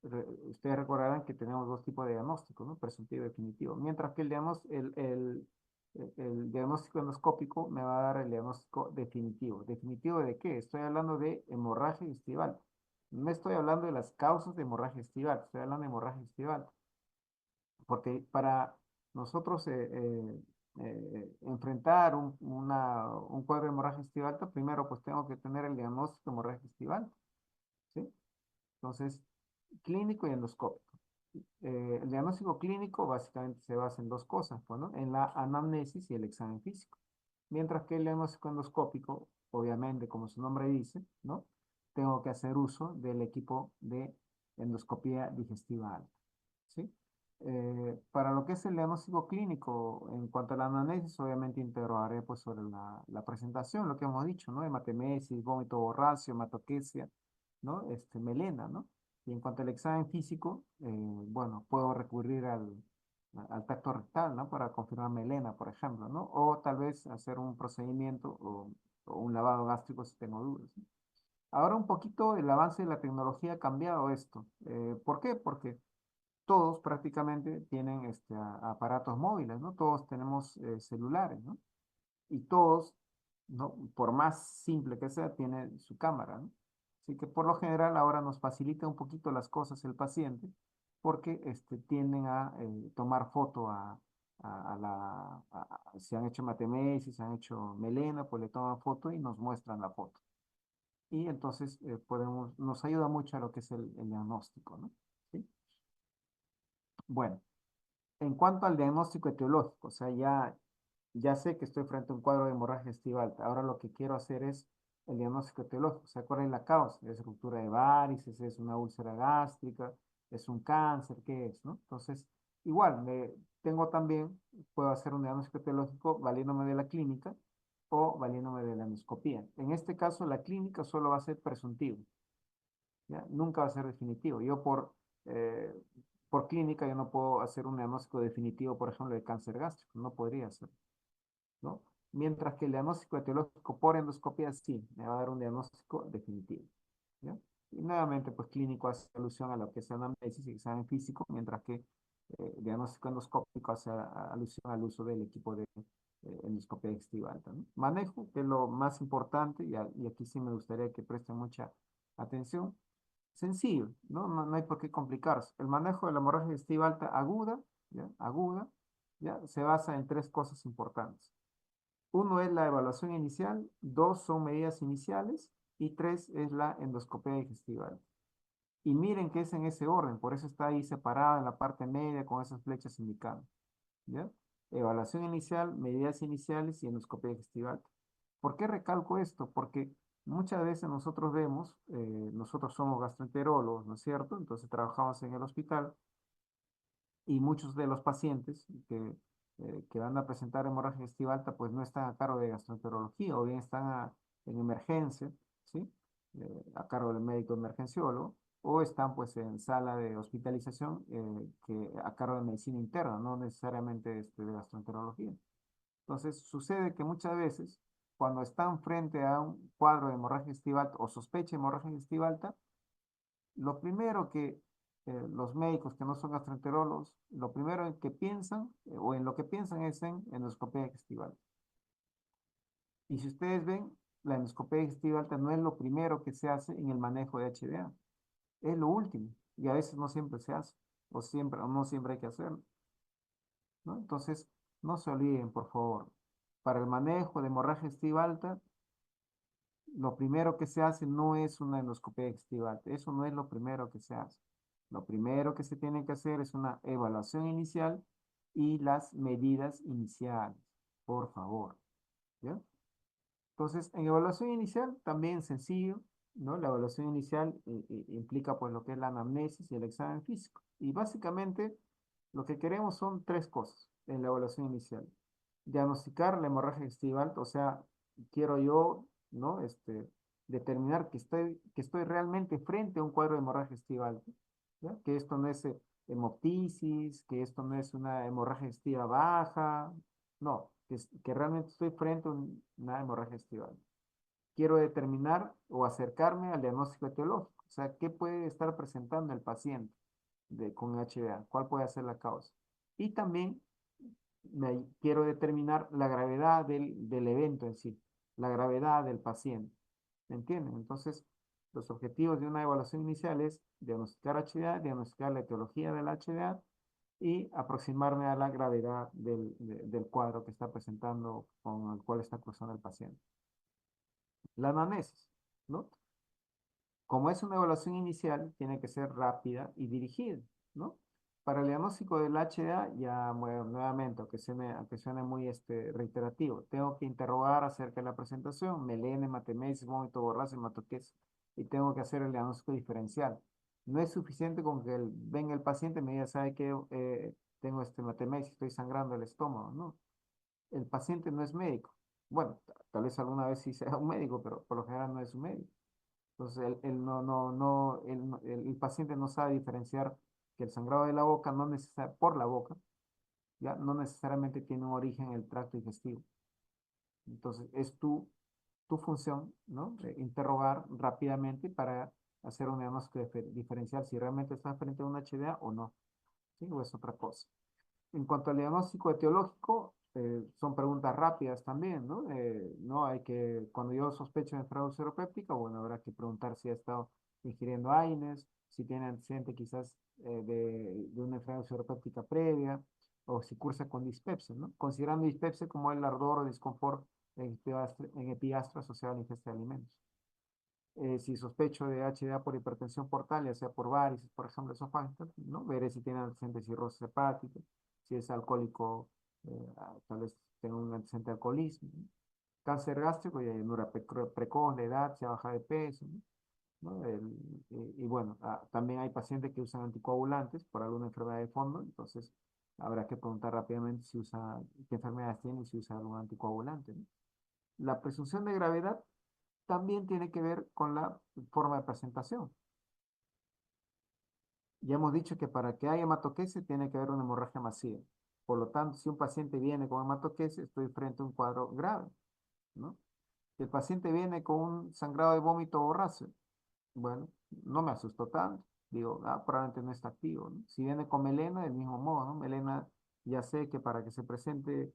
Ustedes recordarán que tenemos dos tipos de diagnóstico, ¿no? Presuntivo y definitivo. Mientras que el diagnóstico endoscópico me va a dar el diagnóstico definitivo. ¿Definitivo de qué? Estoy hablando de hemorragia estival. No estoy hablando de las causas de hemorragia estival, estoy hablando de hemorragia estival. Porque para nosotros enfrentar un cuadro de hemorragia estival, primero pues tengo que tener el diagnóstico de hemorragia estival, ¿sí? Entonces, clínico y endoscópico. El diagnóstico clínico básicamente se basa en dos cosas, pues, ¿no? En la anamnesis y el examen físico. Mientras que el diagnóstico endoscópico, obviamente, como su nombre dice, ¿no? Tengo que hacer uso del equipo de endoscopía digestiva alta, ¿sí? Para lo que es el diagnóstico clínico, en cuanto a la anamnesis, obviamente integraré pues sobre la presentación, lo que hemos dicho, ¿no? Hematemesis, vómito borracio, hematoquesia, ¿no? Melena, ¿no? Y en cuanto al examen físico, bueno, puedo recurrir al tacto rectal, ¿no? Para confirmar melena, por ejemplo, ¿no? O tal vez hacer un procedimiento o un lavado gástrico si tengo dudas, ¿no? Ahora un poquito el avance de la tecnología ha cambiado esto. ¿Por qué? Porque todos prácticamente tienen aparatos móviles, ¿no? Todos tenemos celulares, ¿no? Y todos, ¿no? Por más simple que sea, tiene su cámara, ¿no? Así que por lo general ahora nos facilita un poquito las cosas el paciente porque tienden a tomar foto si han hecho matemesis, si han hecho melena, pues le toman foto y nos muestran la foto. Y entonces nos ayuda mucho a lo que es el diagnóstico, ¿no? ¿Sí? Bueno, en cuanto al diagnóstico etiológico, o sea, ya sé que estoy frente a un cuadro de hemorragia estival. Ahora lo que quiero hacer es el diagnóstico etiológico. O sea, ¿cuál es la causa? ¿Es ruptura de varices? ¿Es una úlcera gástrica? ¿Es un cáncer? ¿Qué es, no? Entonces, igual, tengo también, puedo hacer un diagnóstico etiológico valiéndome de la clínica o valiéndome de la endoscopía. En este caso, la clínica solo va a ser presuntivo, ¿ya? Nunca va a ser definitivo. Eh, por clínica, yo no puedo hacer un diagnóstico definitivo, por ejemplo, de cáncer gástrico. No podría hacer, ¿no? Mientras que el diagnóstico etiológico por endoscopía sí, me va a dar un diagnóstico definitivo, ¿ya? Y nuevamente, pues clínico hace alusión a lo que es anamnesis y examen físico, mientras que diagnóstico endoscópico hace alusión al uso del equipo de endoscopia digestiva alta, ¿no? Manejo, que es lo más importante, y aquí sí me gustaría que presten mucha atención. Sencillo, ¿no? No hay por qué complicarse. El manejo de la hemorragia digestiva alta aguda, ¿ya? Aguda, ¿ya? Se basa en tres cosas importantes. Uno es la evaluación inicial, dos son medidas iniciales y tres es la endoscopia digestiva. Y miren que es en ese orden, por eso está ahí separada en la parte media con esas flechas indicando, ¿ya? Evaluación inicial, medidas iniciales y endoscopia digestiva. ¿Por qué recalco esto? Porque muchas veces nosotros vemos, nosotros somos gastroenterólogos, ¿no es cierto? Entonces trabajamos en el hospital y muchos de los pacientes que van a presentar hemorragia digestiva alta, pues no están a cargo de gastroenterología o bien están en emergencia, ¿sí? A cargo del médico emergenciólogo, o están pues en sala de hospitalización a cargo de medicina interna, no necesariamente de gastroenterología. Entonces sucede que muchas veces cuando están frente a un cuadro de hemorragia digestiva alta o sospecha de hemorragia digestiva alta, lo primero que los médicos que no son gastroenterólogos, lo primero en que piensan, o en lo que piensan es en endoscopia digestiva alta. Y si ustedes ven, la endoscopia digestiva alta no es lo primero que se hace en el manejo de HDA, es lo último, y a veces no siempre se hace, o no siempre hay que hacerlo, ¿no? Entonces, no se olviden, por favor. Para el manejo de hemorragia digestiva alta, lo primero que se hace no es una endoscopia digestiva alta. Eso no es lo primero que se hace. Lo primero que se tiene que hacer es una evaluación inicial y las medidas iniciales, por favor. ¿Ya? Entonces, en evaluación inicial, también sencillo, ¿no? La evaluación inicial implica pues lo que es la anamnesis y el examen físico. Y básicamente lo que queremos son tres cosas en la evaluación inicial. Diagnosticar la hemorragia digestiva, o sea, quiero yo, ¿no? Determinar que estoy realmente frente a un cuadro de hemorragia digestiva, ¿ya? Que esto no es hemoptisis, que esto no es una hemorragia digestiva baja, no, que realmente estoy frente a una hemorragia digestiva. Quiero determinar o acercarme al diagnóstico etiológico, o sea, qué puede estar presentando el paciente con HDA, cuál puede ser la causa. Y también quiero determinar la gravedad del evento en sí, la gravedad del paciente. ¿Me entienden? Entonces, los objetivos de una evaluación inicial es diagnosticar HDA, diagnosticar la etiología del HDA y aproximarme a la gravedad del cuadro que está presentando, con el cual está cursando el paciente. La anamnesis, ¿no? Como es una evaluación inicial, tiene que ser rápida y dirigida, ¿no? Para el diagnóstico del HDA, ya bueno, nuevamente, aunque suene muy reiterativo, tengo que interrogar acerca de la presentación, melena, hematemesis, vómito borracio, hematoquesis, y tengo que hacer el diagnóstico diferencial. No es suficiente con que venga el paciente y me diga, ¿sabe qué? Tengo hematemesis, estoy sangrando el estómago, ¿no? El paciente no es médico. Bueno, tal vez alguna vez sí sea un médico, pero por lo general no es un médico. Entonces, el paciente no sabe diferenciar que el sangrado de la boca, por la boca, ya no necesariamente tiene un origen en el tracto digestivo. Entonces, es tu función, ¿no? Interrogar rápidamente para hacer un diagnóstico diferencial si realmente está frente a un HDA o no, ¿sí? O es otra cosa. En cuanto al diagnóstico etiológico, son preguntas rápidas también, ¿no? No hay que, cuando yo sospecho de enfermedad seropéptica, bueno, habrá que preguntar si ha estado ingiriendo AINES, si tiene antecedente quizás de una enfermedad seropéptica previa, o si cursa con dispepsia, ¿no? Considerando dispepsia como el ardor o disconfort en epigastro asociado a la ingesta de alimentos. Si sospecho de HDA por hipertensión portal, ya sea por varices, por ejemplo, esofágica, ¿no? Veré si tiene antecedente de cirrosis hepática, si es alcohólico, tal vez tenga un antecedente de alcoholismo, ¿no? Cáncer gástrico, ya llenura precoz, la edad, se baja de peso, ¿no? Y bueno, también hay pacientes que usan anticoagulantes por alguna enfermedad de fondo, entonces habrá que preguntar rápidamente si usa, qué enfermedades tiene y si usa algún anticoagulante, ¿no? La presunción de gravedad también tiene que ver con la forma de presentación. Ya hemos dicho que para que haya hematoquesis tiene que haber una hemorragia masiva. Por lo tanto, si un paciente viene con hematoquesis, estoy frente a un cuadro grave, ¿no? Si el paciente viene con un sangrado de vómito borráceo, bueno, no me asustó tanto. Digo, probablemente no está activo, ¿no? Si viene con melena, del mismo modo, ¿no? Melena, ya sé que para que se presente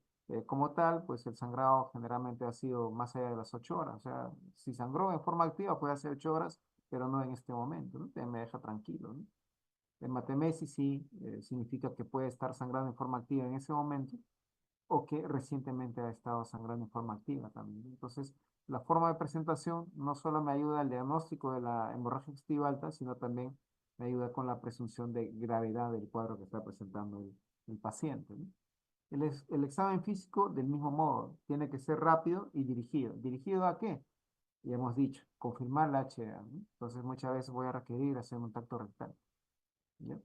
como tal, pues el sangrado generalmente ha sido más allá de las 8 horas. O sea, si sangró en forma activa, puede hacer 8 horas, pero no en este momento, ¿no? Me deja tranquilo, ¿no? Hematemesis sí significa que puede estar sangrando en forma activa en ese momento o que recientemente ha estado sangrando en forma activa también. Entonces, la forma de presentación no solo me ayuda al diagnóstico de la hemorragia digestiva alta, sino también me ayuda con la presunción de gravedad del cuadro que está presentando el paciente, ¿no? El examen físico, del mismo modo, tiene que ser rápido y dirigido. ¿Dirigido a qué? Ya hemos dicho, confirmar la HDA, ¿no? Entonces, muchas veces voy a requerir hacer un tacto rectal, ¿ya?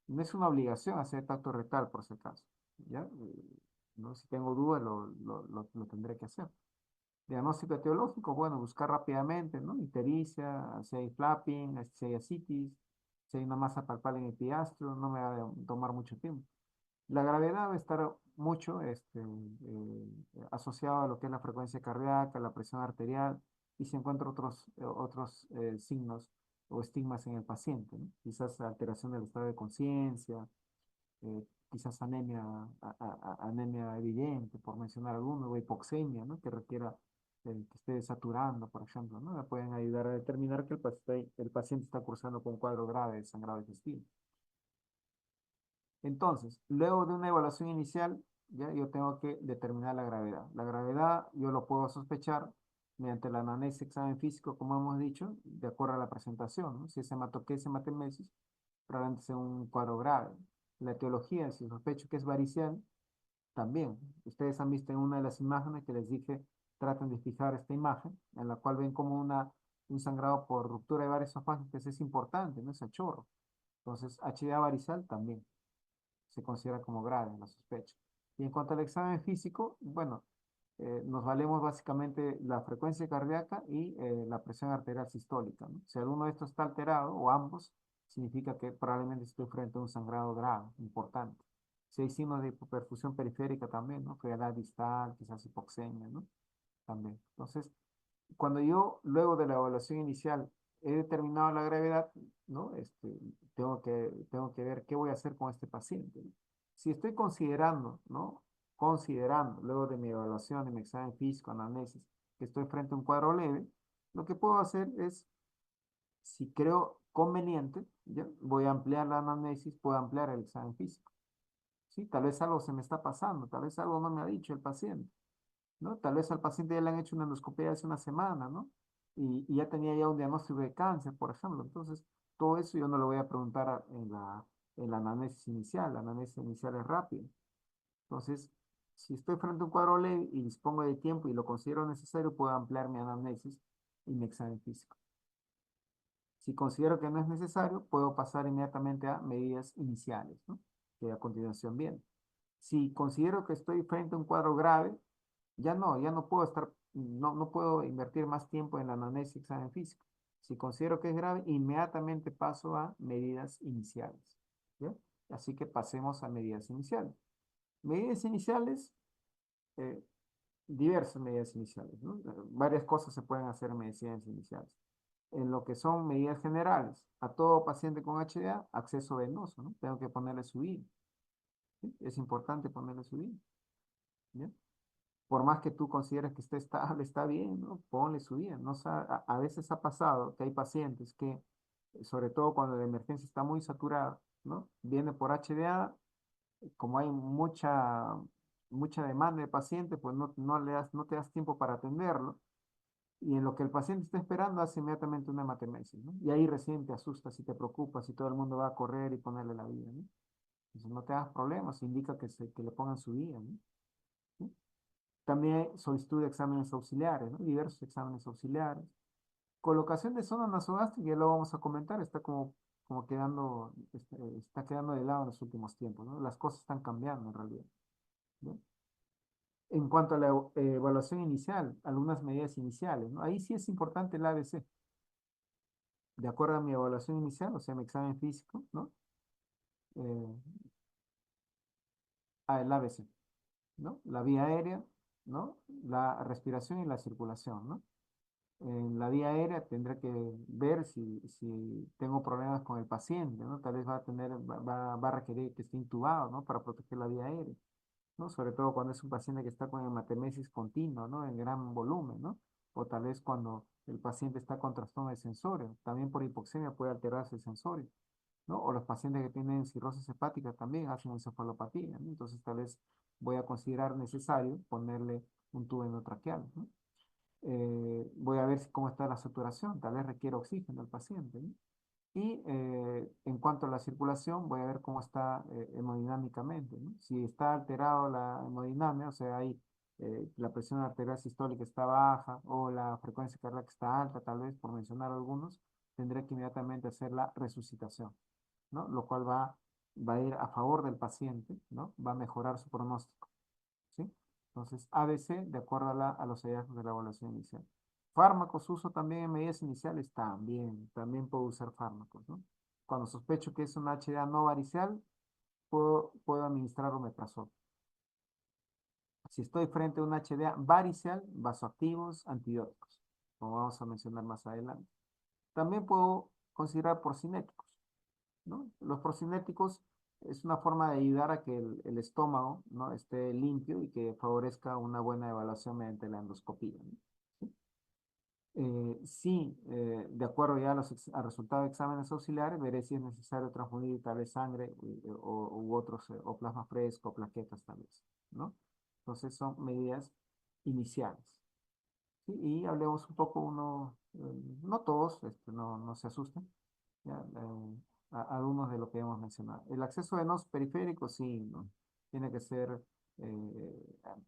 No es una obligación hacer tacto rectal, por si acaso, ¿ya? ¿No? Si tengo dudas, lo tendré que hacer. Diagnóstico etiológico, bueno, buscar rápidamente, ¿no? Ictericia, si hay flapping, si hay ascitis, si hay una masa palpable en el epigastrio, no me va a tomar mucho tiempo. La gravedad va a estar mucho asociado a lo que es la frecuencia cardíaca, la presión arterial, y se encuentran otros signos o estigmas en el paciente, ¿no? Quizás alteración del estado de conciencia, quizás anemia evidente, por mencionar alguno, o hipoxemia, ¿no? Que requiera que esté desaturando, por ejemplo, ¿no? Me pueden ayudar a determinar que el paciente está cursando con un cuadro grave de sangrado digestivo. Entonces, luego de una evaluación inicial, ya yo tengo que determinar la gravedad. La gravedad yo lo puedo sospechar mediante la anamnesis, examen físico, como hemos dicho, de acuerdo a la presentación, ¿no? Si es hematoquesis, hematemesis, probablemente sea un cuadro grave. La etiología, si sospecho que es varicial, también. Ustedes han visto en una de las imágenes que les dije, traten de fijar esta imagen, en la cual ven como un sangrado por ruptura de varios esofágicos es importante, no es el chorro. Entonces, HDA varical también se considera como grave la sospecha. Y en cuanto al examen físico, bueno, nos valemos básicamente la frecuencia cardíaca y la presión arterial sistólica, ¿no? Si alguno de estos está alterado o ambos, significa que probablemente estoy frente a un sangrado grave, importante. Si hay signos de hipoperfusión periférica también, ¿no? Frialdad distal, quizás hipoxemia, ¿no? También. Entonces, cuando yo, luego de la evaluación inicial, he determinado la gravedad, ¿no? Tengo que ver qué voy a hacer con este paciente, ¿no? Si estoy considerando, ¿no? Considerando, luego de mi evaluación, de mi examen físico, anamnesis, que estoy frente a un cuadro leve, lo que puedo hacer es, si creo conveniente, ¿ya? Voy a ampliar la anamnesis, puedo ampliar el examen físico, ¿sí? Tal vez algo se me está pasando, tal vez algo no me ha dicho el paciente, ¿no? Tal vez al paciente ya le han hecho una endoscopia hace una semana, ¿no? Y ya tenía ya un diagnóstico de cáncer, por ejemplo. Entonces, todo eso yo no lo voy a preguntar en la anamnesis inicial. La anamnesis inicial es rápida. Entonces, si estoy frente a un cuadro leve y dispongo de tiempo y lo considero necesario, puedo ampliar mi anamnesis y mi examen físico. Si considero que no es necesario, puedo pasar inmediatamente a medidas iniciales, ¿no? Que a continuación viene. Si considero que estoy frente a un cuadro grave, ya no puedo no puedo invertir más tiempo en la anamnesis y examen físico. Si considero que es grave, inmediatamente paso a medidas iniciales. ¿Ya? Así que pasemos a medidas iniciales. Medidas iniciales, eh, diversas medidas iniciales, ¿no? Varias cosas se pueden hacer en medidas iniciales. En lo que son medidas generales, a todo paciente con HDA, acceso venoso, ¿no? Tengo que ponerle su I. ¿Sí? Es importante ponerle su I. ¿Ya? Por más que tú consideres que esté estable, está bien, ¿no? Ponle su vida. No, a veces ha pasado que hay pacientes que, sobre todo cuando la emergencia está muy saturada, ¿no? Viene por HDA, como hay mucha demanda de paciente, pues no te das tiempo para atenderlo. Y en lo que el paciente está esperando, hace inmediatamente una hematemesis, ¿no? Y ahí recién te asustas y te preocupas y todo el mundo va a correr y ponerle la vida, ¿no? Entonces no te hagas problemas, indica que le pongan su vida, ¿no? ¿Sí? También solicitud de exámenes auxiliares, ¿no? Diversos exámenes auxiliares. Colocación de zona nasogástrica, ya lo vamos a comentar, como quedando, está quedando de lado en los últimos tiempos, ¿no? Las cosas están cambiando en realidad, ¿no? En cuanto a la evaluación inicial, algunas medidas iniciales, ¿no? Ahí sí es importante el ABC. De acuerdo a mi evaluación inicial, o sea, mi examen físico, ¿no? Eh, el ABC, ¿no? La vía aérea, ¿no? La respiración y la circulación, ¿no? En la vía aérea tendré que ver si tengo problemas con el paciente, ¿no? Tal vez va a requerir que esté intubado, ¿no? Para proteger la vía aérea, ¿no? Sobre todo cuando es un paciente que está con hematemesis continua, ¿no? En gran volumen, ¿no? O tal vez cuando el paciente está con trastorno de sensorio. También por hipoxemia puede alterarse el sensorio, ¿no? O los pacientes que tienen cirrosis hepática también hacen encefalopatía, ¿no? Entonces tal vez voy a considerar necesario ponerle un tubo endotraqueal, ¿no? Voy a ver cómo está la saturación, tal vez requiere oxígeno el paciente, ¿no? Y en cuanto a la circulación, voy a ver cómo está hemodinámicamente, ¿no? Si está alterado la hemodinamia, o sea, hay la presión arterial sistólica está baja o la frecuencia cardíaca está alta, tal vez, por mencionar algunos, tendré que inmediatamente hacer la resucitación, ¿no? Lo cual va a ir a favor del paciente, ¿no? Va a mejorar su pronóstico. ¿Sí? Entonces, ABC, de acuerdo a los hallazgos de la evaluación inicial. Fármacos, uso también en medidas iniciales, también puedo usar fármacos, ¿no? Cuando sospecho que es una HDA no varicial, puedo administrar omeprazol. Si estoy frente a una HDA varicial, vasoactivos, antibióticos, como vamos a mencionar más adelante. También puedo considerar procinéticos, ¿no? Los procinéticos es una forma de ayudar a que el estómago, ¿no? Esté limpio y que favorezca una buena evaluación mediante la endoscopía, ¿no? ¿Sí? Sí, de acuerdo ya al resultado de exámenes auxiliares, veré si es necesario transfundir tal vez sangre u otros, o plasma fresco, plaquetas tal vez. ¿no? Entonces son medidas iniciales. ¿Sí? Y hablemos un poco no todos, no se asusten, ¿ya? Algunos de lo que hemos mencionado. El acceso venoso periférico, sí, ¿no? Tiene que ser,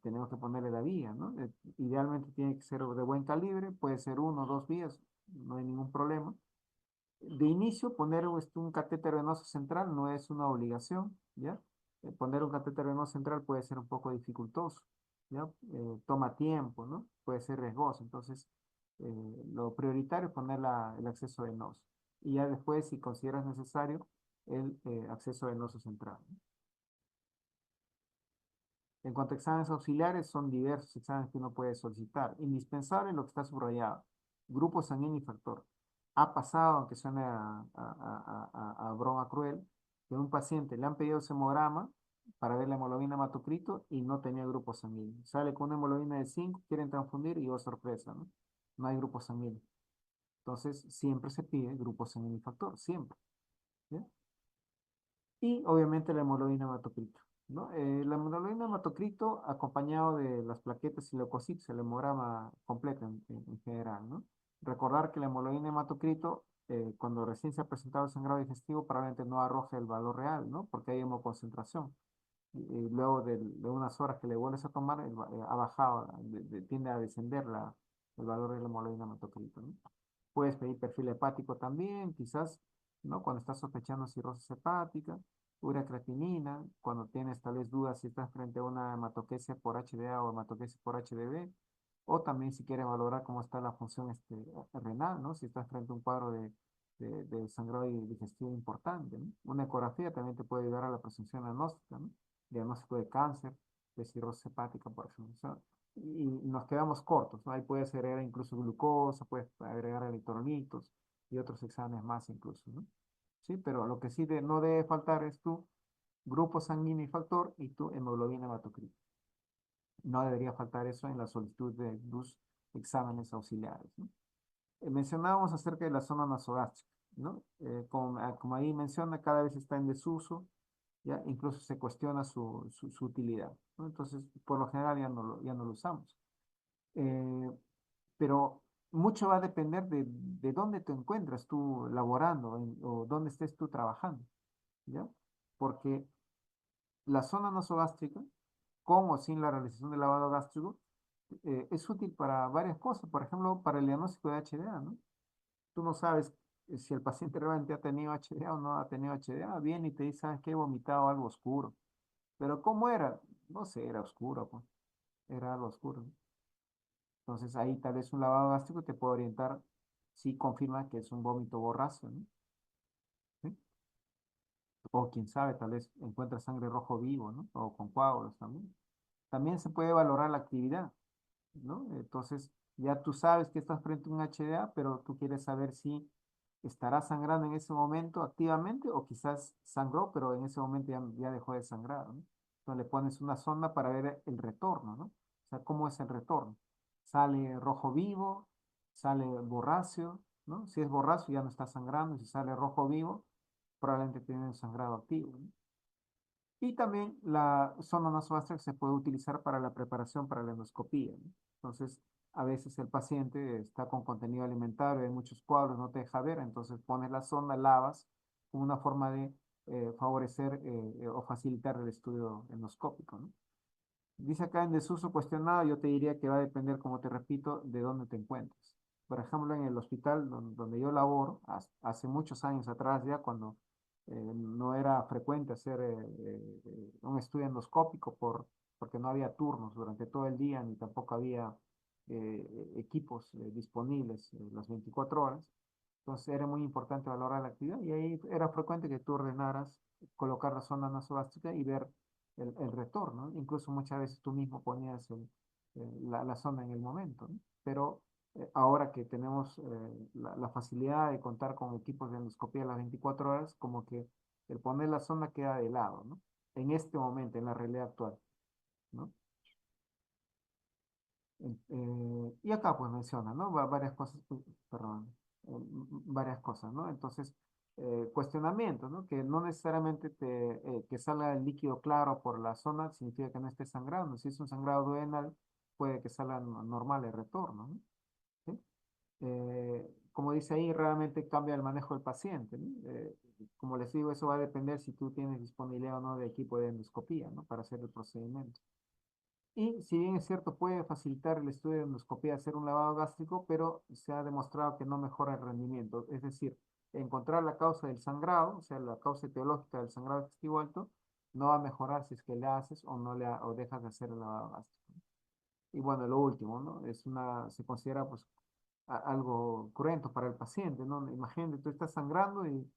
tenemos que ponerle la vía, ¿no? Idealmente tiene que ser de buen calibre, puede ser uno o dos vías, no hay ningún problema. De inicio, poner un catéter venoso central no es una obligación, ¿ya? Poner un catéter venoso central puede ser un poco dificultoso, ¿ya? Toma tiempo, ¿no? Puede ser riesgoso. Entonces, lo prioritario es poner el acceso venoso. Y ya después, si consideras necesario, el acceso venoso central, ¿no? En cuanto a exámenes auxiliares, son diversos exámenes que uno puede solicitar. Indispensable lo que está subrayado. Grupo sanguíneo y factor. Ha pasado, aunque suene a broma cruel, que a un paciente le han pedido ese hemograma para ver la hemoglobina hematocrito y no tenía grupo sanguíneo. Sale con una hemoglobina de 5, quieren transfundir y oh sorpresa, ¿no? No hay grupo sanguíneo. Entonces, siempre se pide grupo sanguíneo y factor, siempre. ¿Ya? Y obviamente la hemoglobina hematocrito, ¿no? La hemoglobina hematocrito acompañado de las plaquetas y leucocitos, el hemograma completo en general, ¿no? Recordar que la hemoglobina hematocrito, cuando recién se ha presentado el sangrado digestivo, probablemente no arroje el valor real, ¿no? Porque hay hemoconcentración. Y luego de unas horas que le vuelves a tomar, ha bajado, tiende a descender el valor de la hemoglobina hematocrito, ¿no? Puedes pedir perfil hepático también, quizás, ¿no? Cuando estás sospechando cirrosis hepática, ureacreatinina, cuando tienes tal vez dudas si estás frente a una hematoquesia por HDA o hematoquesia por HDB, o también si quieres valorar cómo está la función renal, ¿no? Si estás frente a un cuadro de sangrado digestivo importante, ¿no? Una ecografía también te puede ayudar a la presunción diagnóstica, ¿no? Diagnóstico de cáncer, de cirrosis hepática, por ejemplo. O sea, y nos quedamos cortos, ¿no? Ahí puedes agregar incluso glucosa, puedes agregar electrolitos y otros exámenes más incluso, ¿no? Sí, pero lo que sí no debe faltar es tu grupo sanguíneo y factor y tu hemoglobina hematocrito. No debería faltar eso en la solicitud de tus exámenes auxiliares, ¿no? Mencionábamos acerca de la zona nasogástrica, ¿no? Como ahí menciona, cada vez está en desuso, ¿ya? Incluso se cuestiona su utilidad, ¿no? Entonces, por lo general ya no lo usamos. Eh, pero mucho va a depender de dónde te encuentras tú laborando o dónde estés tú trabajando, ¿ya? Porque la zona nasogástrica, con o sin la realización del lavado gástrico, es útil para varias cosas, por ejemplo, para el diagnóstico de HDA, ¿no? Tú no sabes si el paciente realmente ha tenido HDA o no ha tenido HDA, bien, y te dice, ¿sabes qué? He vomitado algo oscuro. Pero ¿cómo era? No sé, era oscuro, pues, era algo oscuro, ¿no? Entonces ahí tal vez un lavado gástrico te puede orientar si confirma que es un vómito borracio, ¿no? ¿Sí? O quién sabe, tal vez encuentra sangre rojo vivo, ¿no? O con coágulos también. También se puede valorar la actividad, ¿no? Entonces ya tú sabes que estás frente a un HDA, pero tú quieres saber si estará sangrando en ese momento activamente o quizás sangró, pero en ese momento ya dejó de sangrar, ¿no? Entonces le pones una sonda para ver el retorno, ¿no? O sea, ¿cómo es el retorno? ¿Sale rojo vivo? ¿Sale borráceo? ¿No? Si es borráceo ya no está sangrando, y si sale rojo vivo, probablemente tiene un sangrado activo, ¿no? Y también la zona nasogástrica se puede utilizar para la preparación para la endoscopía, ¿no? Entonces, a veces el paciente está con contenido alimentario, hay muchos cuadros, no te deja ver, entonces pones la sonda, lavas, como una forma de favorecer o facilitar el estudio endoscópico, ¿no? Dice acá en desuso cuestionado, yo te diría que va a depender, como te repito, de dónde te encuentres. Por ejemplo, en el hospital donde yo laboro, hace muchos años atrás ya, cuando no era frecuente hacer un estudio endoscópico porque no había turnos durante todo el día, ni tampoco había equipos disponibles las 24 horas. Entonces era muy importante valorar la actividad y ahí era frecuente que tú ordenaras colocar la sonda nasogástrica y ver el retorno. Incluso muchas veces tú mismo ponías la sonda en el momento, ¿no? Pero ahora que tenemos la facilidad de contar con equipos de endoscopía a las 24 horas, como que el poner la sonda queda de lado, ¿no? En este momento, en la realidad actual, ¿no? Y acá pues menciona, ¿no? Varias cosas, perdón, varias cosas, ¿no? Entonces, cuestionamientos, ¿no? Que no necesariamente que salga el líquido claro por la zona significa que no esté sangrando. Si es un sangrado duodenal, puede que salga normal el retorno, ¿no? ¿Sí? Como dice ahí, realmente cambia el manejo del paciente, ¿no? Como les digo, eso va a depender si tú tienes disponibilidad o no de equipo de endoscopía, ¿no? Para hacer el procedimiento. Y si bien es cierto, puede facilitar el estudio de endoscopía hacer un lavado gástrico, pero se ha demostrado que no mejora el rendimiento. Es decir, encontrar la causa del sangrado, o sea, la causa etiológica del sangrado digestivo alto, no va a mejorar si es que le haces o no le o dejas de hacer el lavado gástrico. Y bueno, lo último, ¿no? Se considera pues algo cruento para el paciente, ¿no? Imagínate, tú estás sangrando y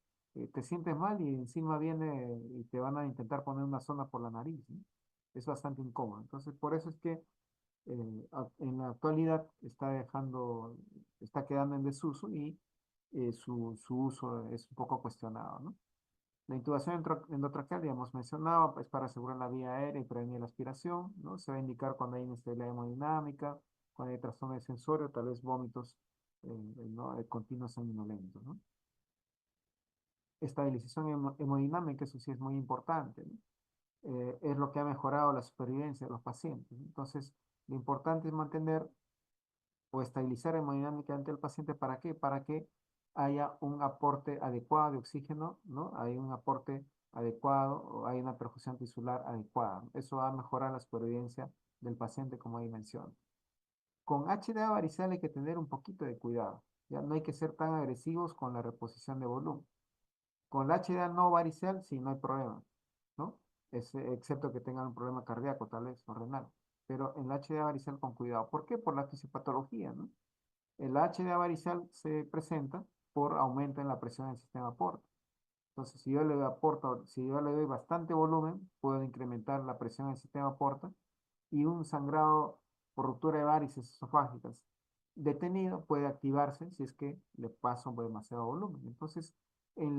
te sientes mal y encima viene y te van a intentar poner una zona por la nariz, ¿no? Es bastante incómodo. Entonces, por eso es que en la actualidad está quedando en desuso y su uso es un poco cuestionado, ¿no? La intubación endotraqueal, ya hemos mencionado, es para asegurar la vía aérea y prevenir la aspiración, ¿no? Se va a indicar cuando hay inestabilidad hemodinámica, cuando hay trastorno de sensorio, tal vez vómitos ¿no? Continuos sanguinolentos, ¿no? Estabilización hemodinámica, eso sí es muy importante, ¿no? Es lo que ha mejorado la supervivencia de los pacientes, ¿no? Entonces, lo importante es mantener o estabilizar hemodinámicamente al paciente. ¿Para qué? Para que haya un aporte adecuado de oxígeno, ¿no? Hay un aporte adecuado o hay una perfusión tisular adecuada. Eso va a mejorar la supervivencia del paciente, como ahí menciono. Con HDA varicela hay que tener un poquito de cuidado. Ya no hay que ser tan agresivos con la reposición de volumen. Con la HDA no varicel, sí, no hay problema, ¿no? Excepto que tengan un problema cardíaco, tal vez, o renal. Pero en la HDA varicel con cuidado. ¿Por qué? Por la fisiopatología, ¿no? El HDA varicel se presenta por aumento en la presión del sistema porta. Entonces, si yo le doy bastante volumen, puedo incrementar la presión del sistema porta y un sangrado por ruptura de varices esofágicas detenido puede activarse si es que le paso demasiado volumen. Entonces, en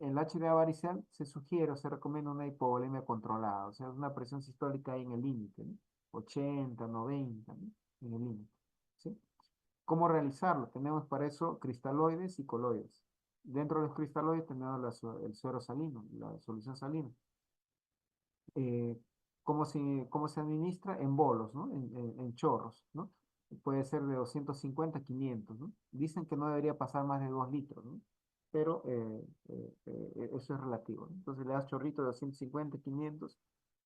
en la HDA varicel se sugiere o se recomienda una hipovolemia controlada, o sea, una presión sistólica ahí en el límite, ¿no? 80, 90, ¿no? En el límite, ¿sí? ¿Cómo realizarlo? Tenemos para eso cristaloides y coloides. Dentro de los cristaloides tenemos el suero salino, la solución salina. Eh, cómo se administra? En bolos, ¿no? En chorros, ¿no? Puede ser de 250 a 500, ¿no? Dicen que no debería pasar más de 2 litros, ¿no? Pero eso es relativo, ¿no? Entonces le das chorrito de 250, 500,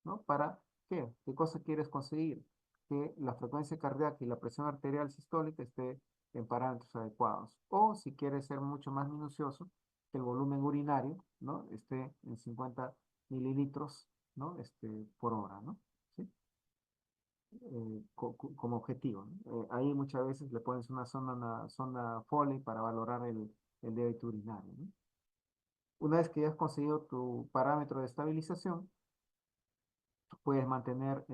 ¿no? ¿Para qué? ¿Qué cosa quieres conseguir? Que la frecuencia cardíaca y la presión arterial sistólica esté en parámetros adecuados. O si quieres ser mucho más minucioso, que el volumen urinario, ¿no? Esté en 50 mililitros, ¿no? Por hora, ¿no? ¿Sí? Como objetivo, ¿no? Ahí muchas veces le pones una sonda Foley para valorar el débito urinario, ¿no? Una vez que ya has conseguido tu parámetro de estabilización, puedes mantener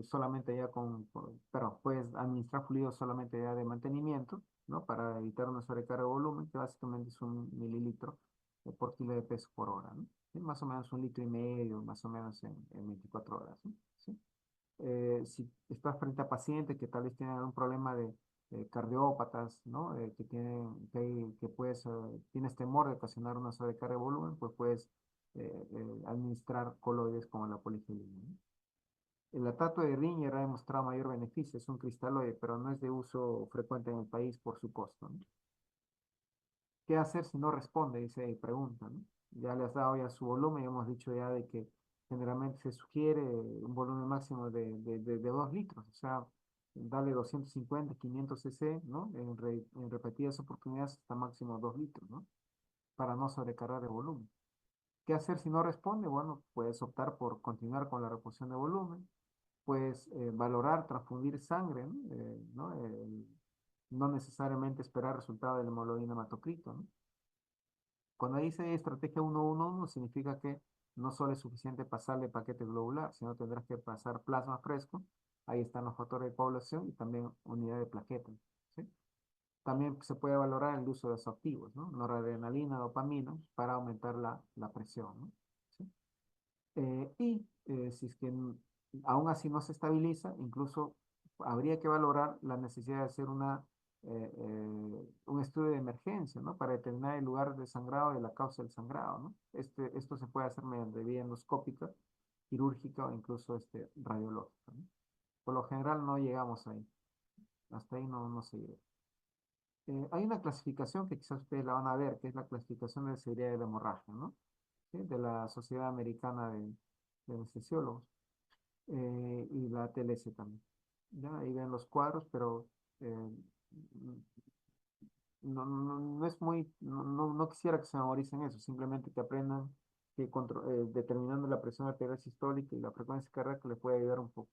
solamente ya perdón, puedes administrar fluidos solamente ya de mantenimiento, ¿no? Para evitar una sobrecarga de volumen, que básicamente es 1 mililitro por kilo de peso por hora, ¿no? ¿Sí? Más o menos 1,5 litros, más o menos en 24 horas, ¿no? ¿Sí? Si estás frente a pacientes que tal vez tienen algún problema de cardiópatas, ¿no? Tienes temor de ocasionar una sobrecarga de volumen, pues puedes administrar coloides como la poligelina, ¿no? El lactato de Riñer ha demostrado mayor beneficio, es un cristaloide, pero no es de uso frecuente en el país por su costo, ¿no? ¿Qué hacer si no responde? Dice y pregunta, ¿no? Ya le has dado ya su volumen y hemos dicho ya de que generalmente se sugiere un volumen máximo de 2 litros, o sea, dale 250, 500 cc, ¿no? En repetidas oportunidades hasta máximo 2 litros, ¿no? Para no sobrecargar de volumen. ¿Qué hacer si no responde? Bueno, puedes optar por continuar con la reposición de volumen, pues valorar, transfundir sangre, ¿no? No necesariamente esperar resultado del hemoglobina hematocrito, ¿no? Cuando dice estrategia 1-1-1, significa que no solo es suficiente pasarle paquete globular, sino tendrás que pasar plasma fresco. Ahí están los factores de coagulación y también unidad de plaquetas, ¿sí? También se puede valorar el uso de los activos, ¿no? Noradrenalina, dopamina, para aumentar la presión, ¿no? ¿Sí? Si es que aún así no se estabiliza, incluso habría que valorar la necesidad de hacer una un estudio de emergencia, ¿no? Para determinar el lugar de sangrado y la causa del sangrado, ¿no? Esto se puede hacer mediante vía endoscópica, quirúrgica o incluso radiológica, ¿no? Por lo general no llegamos ahí, hasta ahí no se llega. Hay una clasificación que quizás ustedes la van a ver, que es la clasificación de severidad de la hemorragia, ¿no? ¿Sí? De la Sociedad Americana de Anestesiólogos, y la TLS también. ¿Ya? Ahí ven los cuadros, pero eh, no es muy, no quisiera que se memoricen eso, simplemente que aprendan que determinando la presión arterial sistólica y la frecuencia cardíaca les puede ayudar un poco,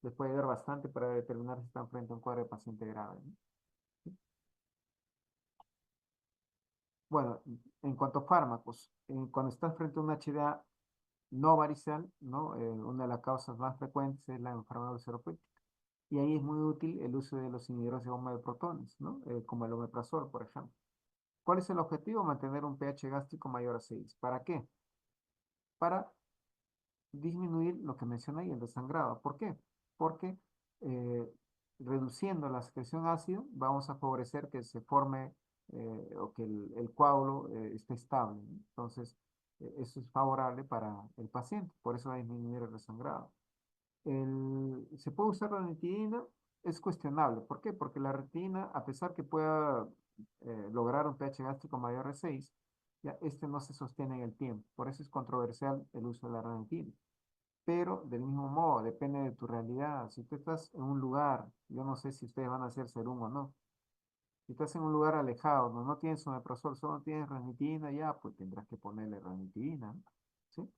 les puede ayudar bastante para determinar si están frente a un cuadro de paciente grave, ¿no? Bueno, en cuanto a fármacos, cuando estás frente a un HDA no varicel, ¿no? Una de las causas más frecuentes es la enfermedad ulceropética. Y ahí es muy útil el uso de los inhibidores de bomba de protones, ¿no? Como el omeprazol, por ejemplo. ¿Cuál es el objetivo? Mantener un pH gástrico mayor a 6. ¿Para qué? Para disminuir lo que mencioné ahí, el desangrado. ¿Por qué? Porque eh, reduciendo la secreción ácido vamos a favorecer que se forme o que el coágulo esté estable, ¿no? Entonces, eso es favorable para el paciente, por eso va a disminuir el desangrado. ¿Se puede usar la ranitidina? Es cuestionable. ¿Por qué? Porque la retina, a pesar que pueda lograr un pH gástrico mayor de 6, ya este no se sostiene en el tiempo. Por eso es controversial el uso de la ranitidina. Pero del mismo modo, depende de tu realidad. Si tú estás en un lugar, yo no sé si ustedes van a hacer serum o no. Si estás en un lugar alejado, no tienes omeprazol, solo tienes ranitidina, ya, pues tendrás que ponerle ranitidina, ¿no? ¿Sí?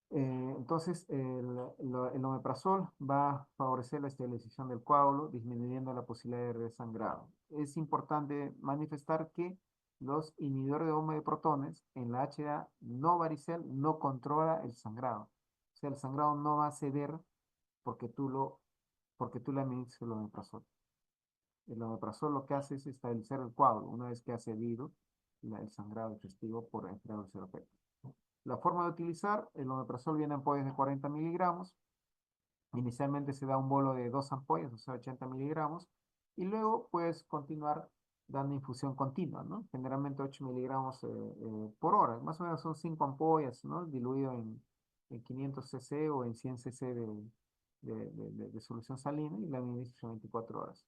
Entonces, el omeprazol va a favorecer la estabilización del coágulo, disminuyendo la posibilidad de desangrado. Es importante manifestar que los inhibidores de bomba de protones en la HA no varicel no controla el sangrado. O sea, el sangrado no va a ceder porque porque tú le administras el omeprazol. El omeprazol lo que hace es estabilizar el coágulo una vez que ha cedido el sangrado digestivo por enfermedad ulceropética. La forma de utilizar, el omeprazol viene en ampollas de 40 miligramos. Inicialmente se da un bolo de 2 ampollas, o sea, 80 miligramos. Y luego puedes continuar dando infusión continua, ¿no? Generalmente 8 miligramos por hora. Más o menos son 5 ampollas, ¿no? Diluido en 500 cc o en 100 cc de solución salina y la administras 24 horas.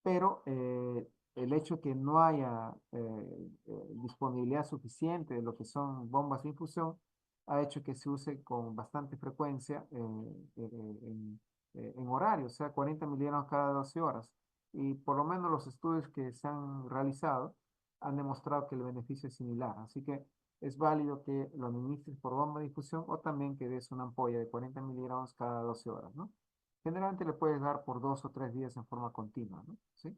Pero el hecho que no haya disponibilidad suficiente de lo que son bombas de infusión ha hecho que se use con bastante frecuencia en horario, o sea, 40 miligramos cada 12 horas. Y por lo menos los estudios que se han realizado han demostrado que el beneficio es similar. Así que es válido que lo administres por bomba de infusión o también que des una ampolla de 40 miligramos cada 12 horas, ¿no? Generalmente le puedes dar por 2 o 3 días en forma continua, ¿no? ¿Sí?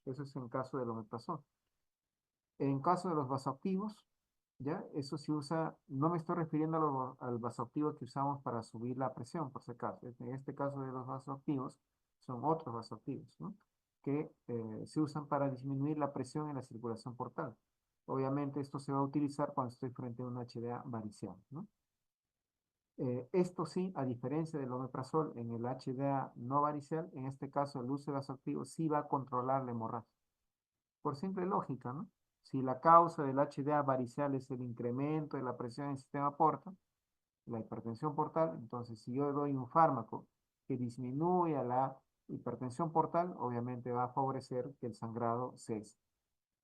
Eso es en caso del omeprazol. En caso de los vasoactivos, ¿ya? Eso se usa, no me estoy refiriendo al vasoactivo que usamos para subir la presión, por si acaso. En este caso de los vasoactivos, son otros vasoactivos, ¿no? Que se usan para disminuir la presión en la circulación portal. Obviamente esto se va a utilizar cuando estoy frente a un HDA varicial, ¿no? Esto sí, a diferencia del omeprazol en el HDA no varicial, en este caso el uso de vasoactivo sí va a controlar la hemorragia. Por simple lógica, ¿no? Si la causa del HDA varicial es el incremento de la presión en el sistema porta, la hipertensión portal, entonces si yo doy un fármaco que disminuya la hipertensión portal, obviamente va a favorecer que el sangrado cese.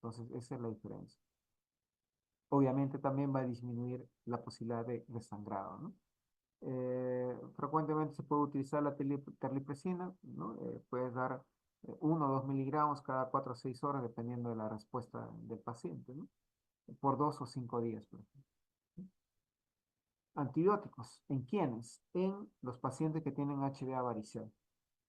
Entonces, esa es la diferencia. Obviamente también va a disminuir la posibilidad de sangrado, ¿no? Frecuentemente se puede utilizar la terlipresina, ¿no? Puedes dar 1 o 2 miligramos cada 4 o 6 horas, dependiendo de la respuesta del paciente, ¿no? Por 2 o 5 días, por ejemplo. Antibióticos. ¿En quiénes? En los pacientes que tienen HDA varicel,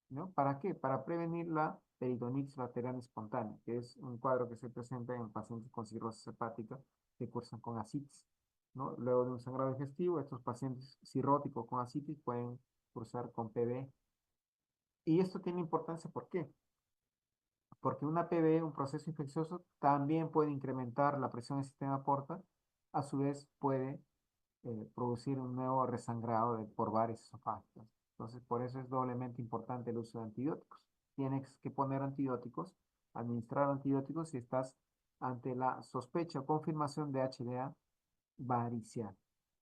¿no? ¿Para qué? Para prevenir la peritonitis bacteriana espontánea, que es un cuadro que se presenta en pacientes con cirrosis hepática que cursan con ascitis, ¿no? Luego de un sangrado digestivo, estos pacientes cirróticos con ascitis pueden cursar con PB. Y esto tiene importancia, ¿por qué? Porque una PB, un proceso infeccioso, también puede incrementar la presión del sistema porta, a su vez puede producir un nuevo resangrado por varios esofágicos. Entonces, por eso es doblemente importante el uso de antibióticos. Tienes que poner antibióticos administrar antibióticos si estás ante la sospecha o confirmación de HDA varicial,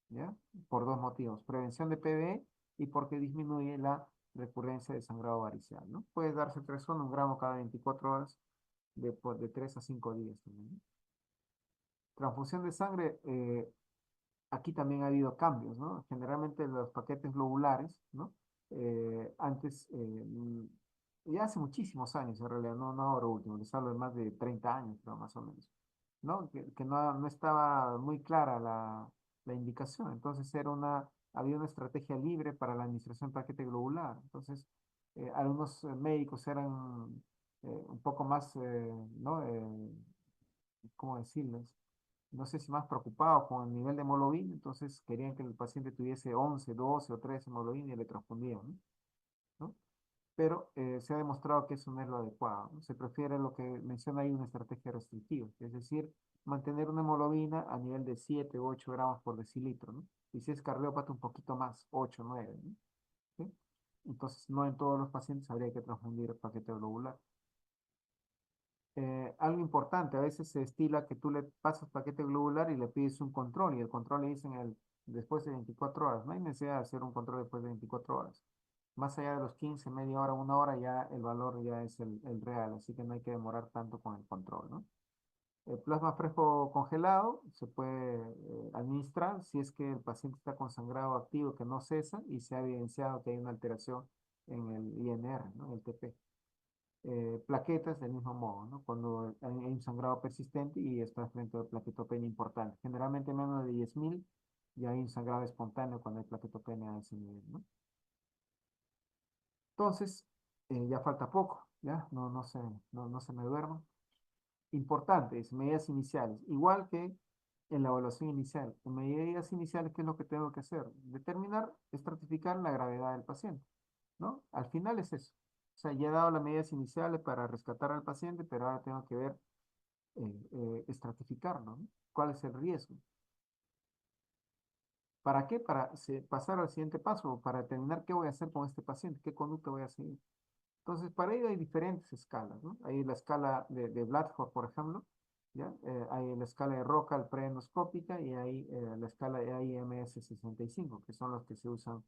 ¿ya? Por dos motivos, prevención de PVE y porque disminuye la recurrencia de sangrado varicial, ¿no? Puede darse 3 gramos cada 24 horas de 3 a 5 días también, ¿no? Transfusión de sangre, aquí también ha habido cambios, ¿no? Generalmente los paquetes globulares, ¿no? Antes, ya hace muchísimos años en realidad, no ahora último, les hablo de más de 30 años, pero más o menos, ¿no? Que no estaba muy clara la indicación, entonces había una estrategia libre para la administración de paquete globular, entonces algunos médicos eran un poco más, ¿no? ¿Cómo decirles? No sé si más preocupados con el nivel de hemoglobina, entonces querían que el paciente tuviese 11, 12 o 13 hemoglobina y le transfundían, ¿no? ¿No? Pero se ha demostrado que eso no es lo adecuado, ¿no? Se prefiere lo que menciona ahí una estrategia restrictiva, es decir, mantener una hemoglobina a nivel de 7 u 8 gramos por decilitro, ¿no? Y si es cardiópata, un poquito más, 8, 9, ¿no? ¿Sí? Entonces, no en todos los pacientes habría que transfundir el paquete globular. Algo importante, a veces se estila que tú le pasas paquete globular y le pides un control y el control le dicen después de 24 horas. No hay necesidad de hacer un control después de 24 horas. Más allá de los 15, media hora, 1 hora, ya el valor ya es el real, así que no hay que demorar tanto con el control, ¿no? El plasma fresco congelado se puede administrar si es que el paciente está con sangrado activo que no cesa y se ha evidenciado que hay una alteración en el INR, ¿no? El TP. Plaquetas del mismo modo, ¿no? Cuando hay un sangrado persistente y está frente a plaquetopenia importante. Generalmente menos de 10.000 y hay un sangrado espontáneo cuando hay plaquetopenia a ese nivel, ¿no? Entonces, ya falta poco, ¿ya? No se me duerma. Importantes, medidas iniciales. Igual que en la evaluación inicial. En medidas iniciales, ¿qué es lo que tengo que hacer? Determinar, estratificar la gravedad del paciente, ¿no? Al final es eso. O sea, ya he dado las medidas iniciales para rescatar al paciente, pero ahora tengo que ver, estratificarlo, ¿no? ¿Cuál es el riesgo? ¿Para qué? Para pasar al siguiente paso, para determinar qué voy a hacer con este paciente, qué conducta voy a seguir. Entonces, para ello hay diferentes escalas, ¿no? Hay la escala de Bradford, por ejemplo, ¿ya? Hay la escala de Rockall preendoscópica y hay la escala de IMS 65, que son los que se usan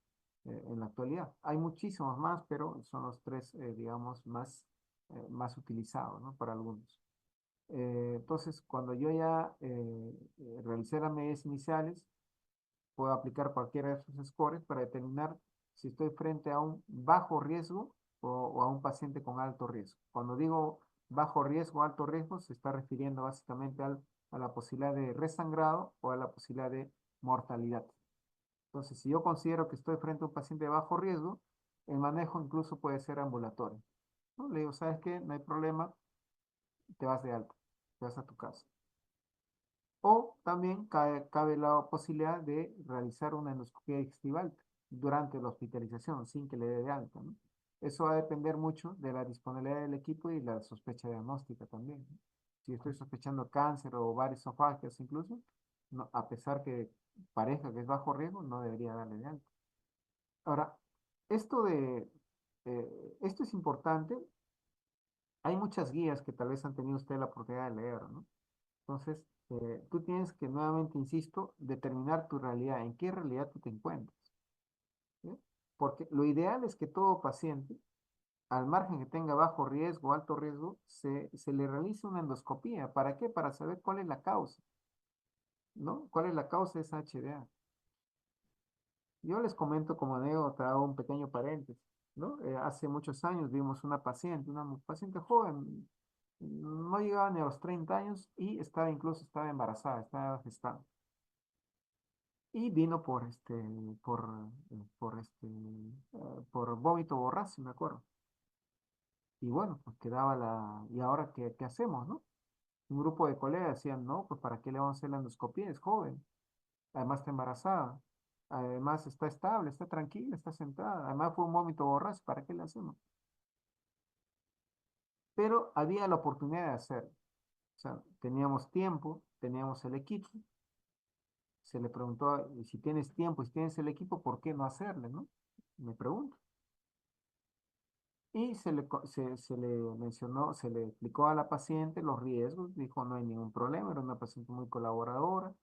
en la actualidad. Hay muchísimos más, pero son los tres, digamos, más utilizados, ¿no? Para algunos. Entonces, cuando yo ya realicé las medidas iniciales, puedo aplicar cualquiera de esos scores para determinar si estoy frente a un bajo riesgo o a un paciente con alto riesgo. Cuando digo bajo riesgo, alto riesgo, se está refiriendo básicamente a la posibilidad de resangrado o a la posibilidad de mortalidad. Entonces, si yo considero que estoy frente a un paciente de bajo riesgo, el manejo incluso puede ser ambulatorio, ¿no? Le digo, ¿sabes qué? No hay problema, te vas de alta, te vas a tu casa. O también cabe la posibilidad de realizar una endoscopia digestiva alta durante la hospitalización sin que le dé de alta, ¿no? Eso va a depender mucho de la disponibilidad del equipo y la sospecha diagnóstica también, ¿no? Si estoy sospechando cáncer o varios esofágeos incluso, a pesar que parezca que es bajo riesgo, no debería darle de alta. Ahora, esto esto es importante. Hay muchas guías que tal vez han tenido usted la oportunidad de leer, ¿no? Entonces, tú tienes que, nuevamente, insisto, determinar tu realidad, en qué realidad tú te encuentras, ¿sí? Porque lo ideal es que todo paciente, al margen que tenga bajo riesgo o alto riesgo, se le realice una endoscopía. ¿Para qué? Para saber cuál es la causa, ¿no? ¿Cuál es la causa de esa HDA? Yo les comento como anécdota, hago un pequeño paréntesis, ¿no? Hace muchos años vimos una paciente joven, no llegaba ni a los 30 años y estaba embarazada, estaba gestando. Y vino por vómito borracio, me acuerdo. Y bueno, pues ¿y ahora qué hacemos, no? Un grupo de colegas decían, no, pues ¿para qué le vamos a hacer la endoscopia? Es joven, además está embarazada, además está estable, está tranquila, está sentada, además fue un vómito borracho, ¿para qué le hacemos? Pero había la oportunidad de hacerlo. O sea, teníamos tiempo, teníamos el equipo, se le preguntó, "Y si tienes tiempo y si tienes el equipo, ¿por qué no hacerle, no?" Me pregunto. Y se le mencionó, se le explicó a la paciente los riesgos, dijo no hay ningún problema, era una paciente muy colaboradora.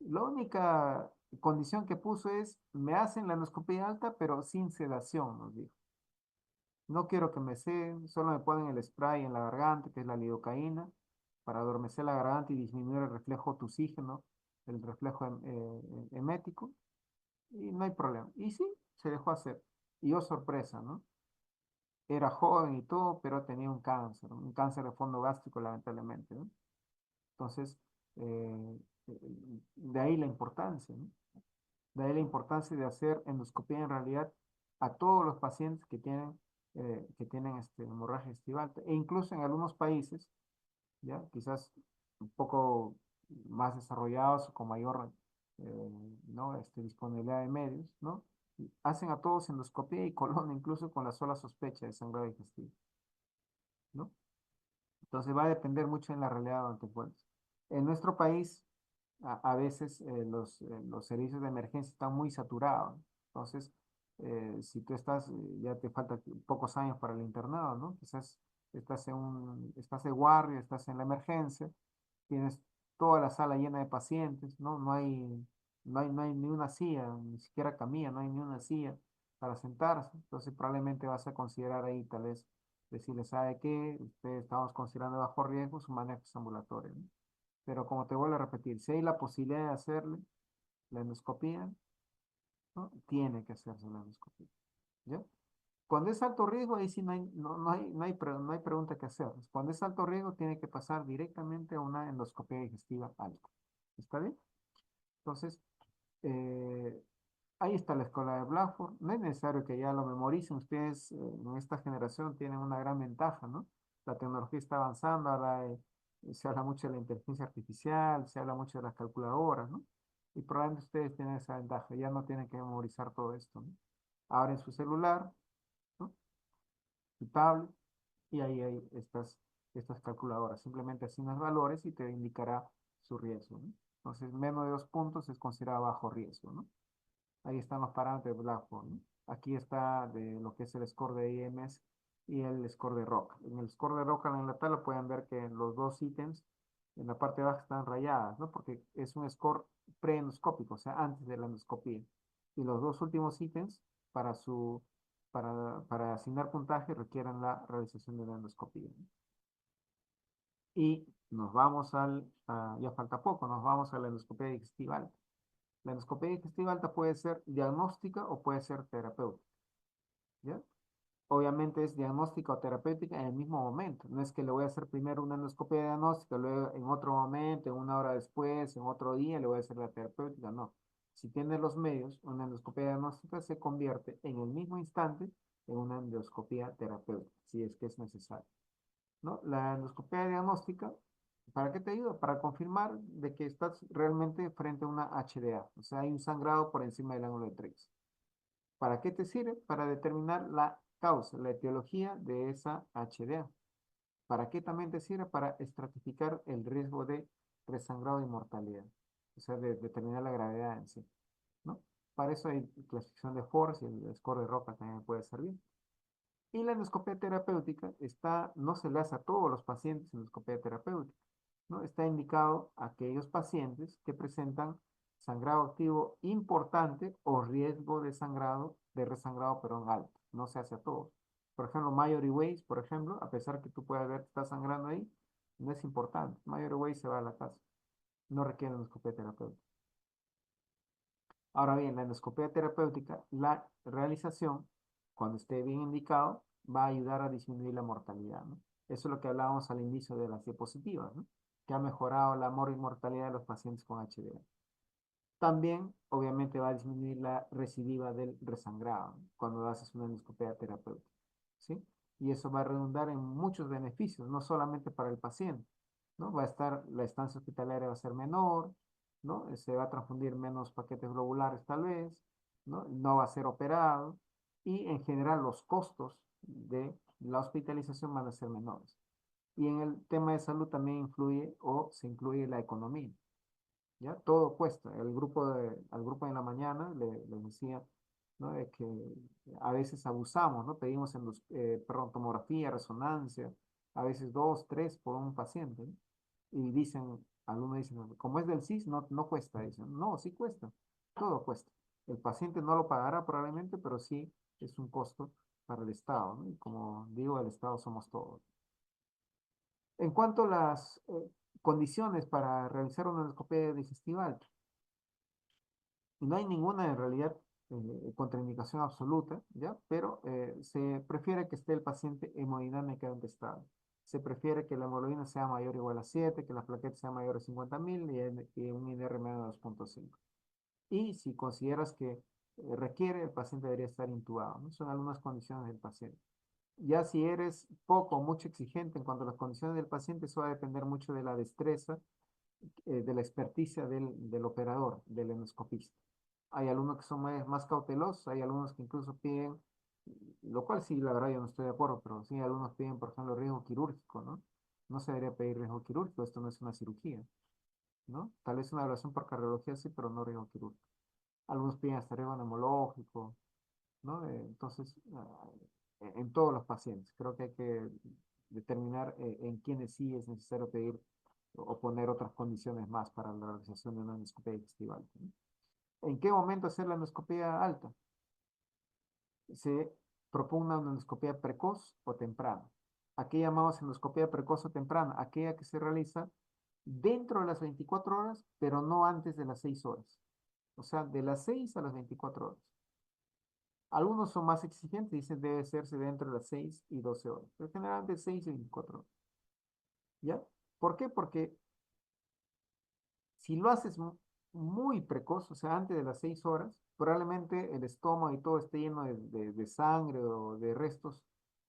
La única condición que puso es, me hacen la endoscopia alta, pero sin sedación, nos dijo. No quiero que me seden, solo me ponen el spray en la garganta, que es la lidocaína, para adormecer la garganta y disminuir el reflejo tusígeno, el reflejo emético, y no hay problema. Y sí, se dejó hacer. Y oh sorpresa, ¿no? Era joven y todo, pero tenía un cáncer de fondo gástrico, lamentablemente, ¿no? Entonces, eh, de ahí la importancia, ¿no? De ahí la importancia de hacer endoscopia en realidad a todos los pacientes que tienen hemorragia estival. E incluso en algunos países, ya quizás un poco más desarrollados o con mayor ¿no? Disponibilidad de medios, ¿no? Hacen a todos endoscopia y colon incluso con la sola sospecha de sangrado digestivo, ¿no? Entonces va a depender mucho en la realidad donde te encuentres. En nuestro país, a veces los servicios de emergencia están muy saturados. Entonces, si tú estás, ya te faltan pocos años para el internado, ¿no? Quizás estás de guardia, estás en la emergencia, tienes toda la sala llena de pacientes, ¿no? No hay ni una silla, ni siquiera camilla, no hay ni una silla para sentarse. Entonces, probablemente vas a considerar ahí, tal vez, decirle, ¿sabe qué? Usted estamos considerando bajo riesgo su manejo ambulatorio, ¿no? Pero como te vuelvo a repetir, si hay la posibilidad de hacerle la endoscopía, ¿no? Tiene que hacerse la endoscopía, ¿ya? Cuando es alto riesgo, ahí sí no hay pregunta que hacer. Cuando es alto riesgo, tiene que pasar directamente a una endoscopia digestiva alta. ¿Está bien? Entonces, eh, ahí está la escuela de Blackford. No es necesario que ya lo memoricen. Ustedes en esta generación tienen una gran ventaja, ¿no? La tecnología está avanzando, ahora se habla mucho de la inteligencia artificial, se habla mucho de las calculadoras, ¿no? Y probablemente ustedes tienen esa ventaja, ya no tienen que memorizar todo esto, ¿no? Ahora en su celular, ¿no? Su tablet, y ahí hay estas calculadoras. Simplemente asignas valores y te indicará su riesgo, ¿no? Entonces, menos de 2 puntos es considerado bajo riesgo, ¿no? Ahí están los parámetros de Blackboard, ¿no? Aquí está de lo que es el score de IMS y el score de ROC. En el score de ROC en la tabla pueden ver que los dos ítems en la parte baja están rayadas, ¿no? Porque es un score preendoscópico, o sea, antes de la endoscopía. Y los dos últimos ítems para para asignar puntaje requieren la realización de la endoscopía, ¿no? Y nos vamos ya falta poco, nos vamos a la endoscopia digestiva alta. La endoscopia digestiva alta puede ser diagnóstica o puede ser terapéutica, ¿ya? Obviamente es diagnóstica o terapéutica en el mismo momento. No es que le voy a hacer primero una endoscopia diagnóstica, luego en otro momento, en una hora después, en otro día, le voy a hacer la terapéutica. No. Si tiene los medios, una endoscopia diagnóstica se convierte en el mismo instante en una endoscopia terapéutica, si es que es necesario, ¿no? La endoscopia diagnóstica, ¿para qué te ayuda? Para confirmar de que estás realmente frente a una HDA, o sea, hay un sangrado por encima del ángulo de Trex. ¿Para qué te sirve? Para determinar la causa, la etiología de esa HDA. ¿Para qué también te sirve? Para estratificar el riesgo de resangrado y mortalidad, o sea, de determinar la gravedad en sí, ¿no? Para eso hay clasificación de Force y el score de Roca también puede servir. Y la endoscopia terapéutica no se le hace a todos los pacientes endoscopia terapéutica, ¿no? Está indicado a aquellos pacientes que presentan sangrado activo importante o riesgo de resangrado, perdón, alto. No se hace a todos. Por ejemplo, Mallory Weiss, por ejemplo, a pesar que tú puedas ver que está sangrando ahí, no es importante. Mallory Weiss se va a la casa. No requiere endoscopia terapéutica. Ahora bien, la endoscopia terapéutica, la realización, cuando esté bien indicado, va a ayudar a disminuir la mortalidad, ¿no? Eso es lo que hablábamos al inicio de las diapositivas, ¿no? Que ha mejorado la mortalidad de los pacientes con HDA. También, obviamente, va a disminuir la recidiva del resangrado, ¿no? Cuando haces una endoscopia terapéutica, ¿sí? Y eso va a redundar en muchos beneficios, no solamente para el paciente, ¿no? La estancia hospitalaria va a ser menor, ¿no? Se va a transfundir menos paquetes globulares tal vez, ¿no? No va a ser operado y en general los costos de la hospitalización van a ser menores. Y en el tema de salud también influye o se incluye la economía. ¿Ya? Todo cuesta. Al grupo de la mañana les decía, ¿no? De que a veces abusamos, ¿no? Pedimos perdón, tomografía, resonancia, a veces dos, tres por un paciente, ¿no? Y dicen, algunos dicen, como es del CIS, no cuesta. Dicen, no, sí cuesta, todo cuesta. El paciente no lo pagará probablemente, pero sí es un costo para el Estado, ¿no? Y como digo, el Estado somos todos. En cuanto a las condiciones para realizar una endoscopia digestiva, no hay ninguna en realidad contraindicación absoluta, ¿ya? Pero se prefiere que esté el paciente hemodinámicamente estable. Se prefiere que la hemoglobina sea mayor o igual a 7, que la plaqueta sea mayor a 50.000 y un INR menos de 2.5. Y si consideras que requiere, el paciente debería estar intubado, ¿no? Son algunas condiciones del paciente. Ya si eres poco o mucho exigente en cuanto a las condiciones del paciente, eso va a depender mucho de la destreza, de la experticia del operador, del endoscopista. Hay alumnos que son más cautelosos, hay alumnos que incluso piden, lo cual sí, la verdad yo no estoy de acuerdo, pero sí, algunos piden, por ejemplo, riesgo quirúrgico, ¿no? No se debería pedir riesgo quirúrgico, esto no es una cirugía, ¿no? Tal vez una evaluación por cardiología sí, pero no riesgo quirúrgico. Algunos piden hasta riesgo neumológico, ¿no? Entonces, en todos los pacientes, creo que hay que determinar en quiénes sí es necesario pedir o poner otras condiciones más para la realización de una endoscopia digestiva, ¿no? ¿En qué momento hacer la endoscopia alta? Se propugna una endoscopia precoz o temprana. ¿A qué llamamos endoscopia precoz o temprana? Aquella que se realiza dentro de las 24 horas, pero no antes de las 6 horas. O sea, de las 6 a las 24 horas. Algunos son más exigentes, dicen debe hacerse dentro de las 6 y 12 horas, pero generalmente 6 y 24 horas. ¿Ya? ¿Por qué? Porque si lo haces muy precoz, o sea, antes de las 6 horas, probablemente el estómago y todo esté lleno de sangre o de restos,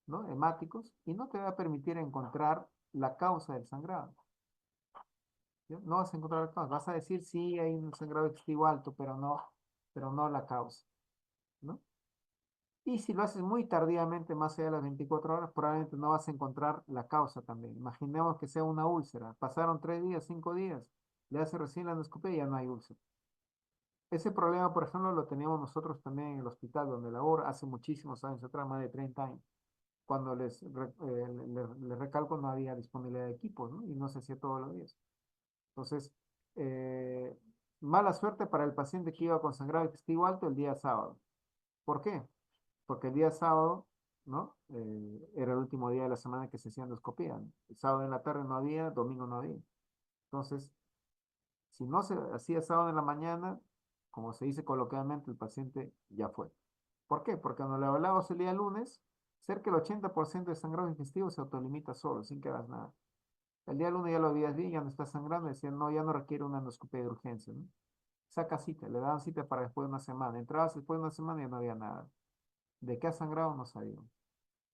¿no? Hemáticos, y no te va a permitir encontrar la causa del sangrado. ¿Ya? No vas a encontrar la causa. Vas a decir, sí, hay un sangrado digestivo alto, pero no la causa, ¿no? Y si lo haces muy tardíamente, más allá de las 24 horas, probablemente no vas a encontrar la causa también. Imaginemos que sea una úlcera. Pasaron 3 días, 5 días, le hace recién la endoscopia y ya no hay úlcera. Ese problema, por ejemplo, lo teníamos nosotros también en el hospital donde laboro hace muchísimos años atrás, más de 30 años. Cuando les recalco, no había disponibilidad de equipos, ¿no? Y no se hacía todos los días. Entonces, eh, mala suerte para el paciente que iba con sangrado digestivo alto el día sábado. ¿Por qué? Porque el día sábado, ¿no? Era el último día de la semana que se hacía endoscopía, ¿no? El sábado en la tarde no había, domingo no había. Entonces, si no se hacía sábado en la mañana, como se dice coloquialmente, el paciente ya fue. ¿Por qué? Porque cuando le hablamos el día lunes, cerca del 80% de sangrado digestivo se autolimita solo, sin que hagas nada. El día lunes ya lo habías bien, ya no está sangrando, decían, no, ya no requiere una endoscopia de urgencia, ¿no? Saca cita, le daban cita para después de una semana. Entrabas después de una semana y ya no había nada. ¿De qué ha sangrado? No sabíamos.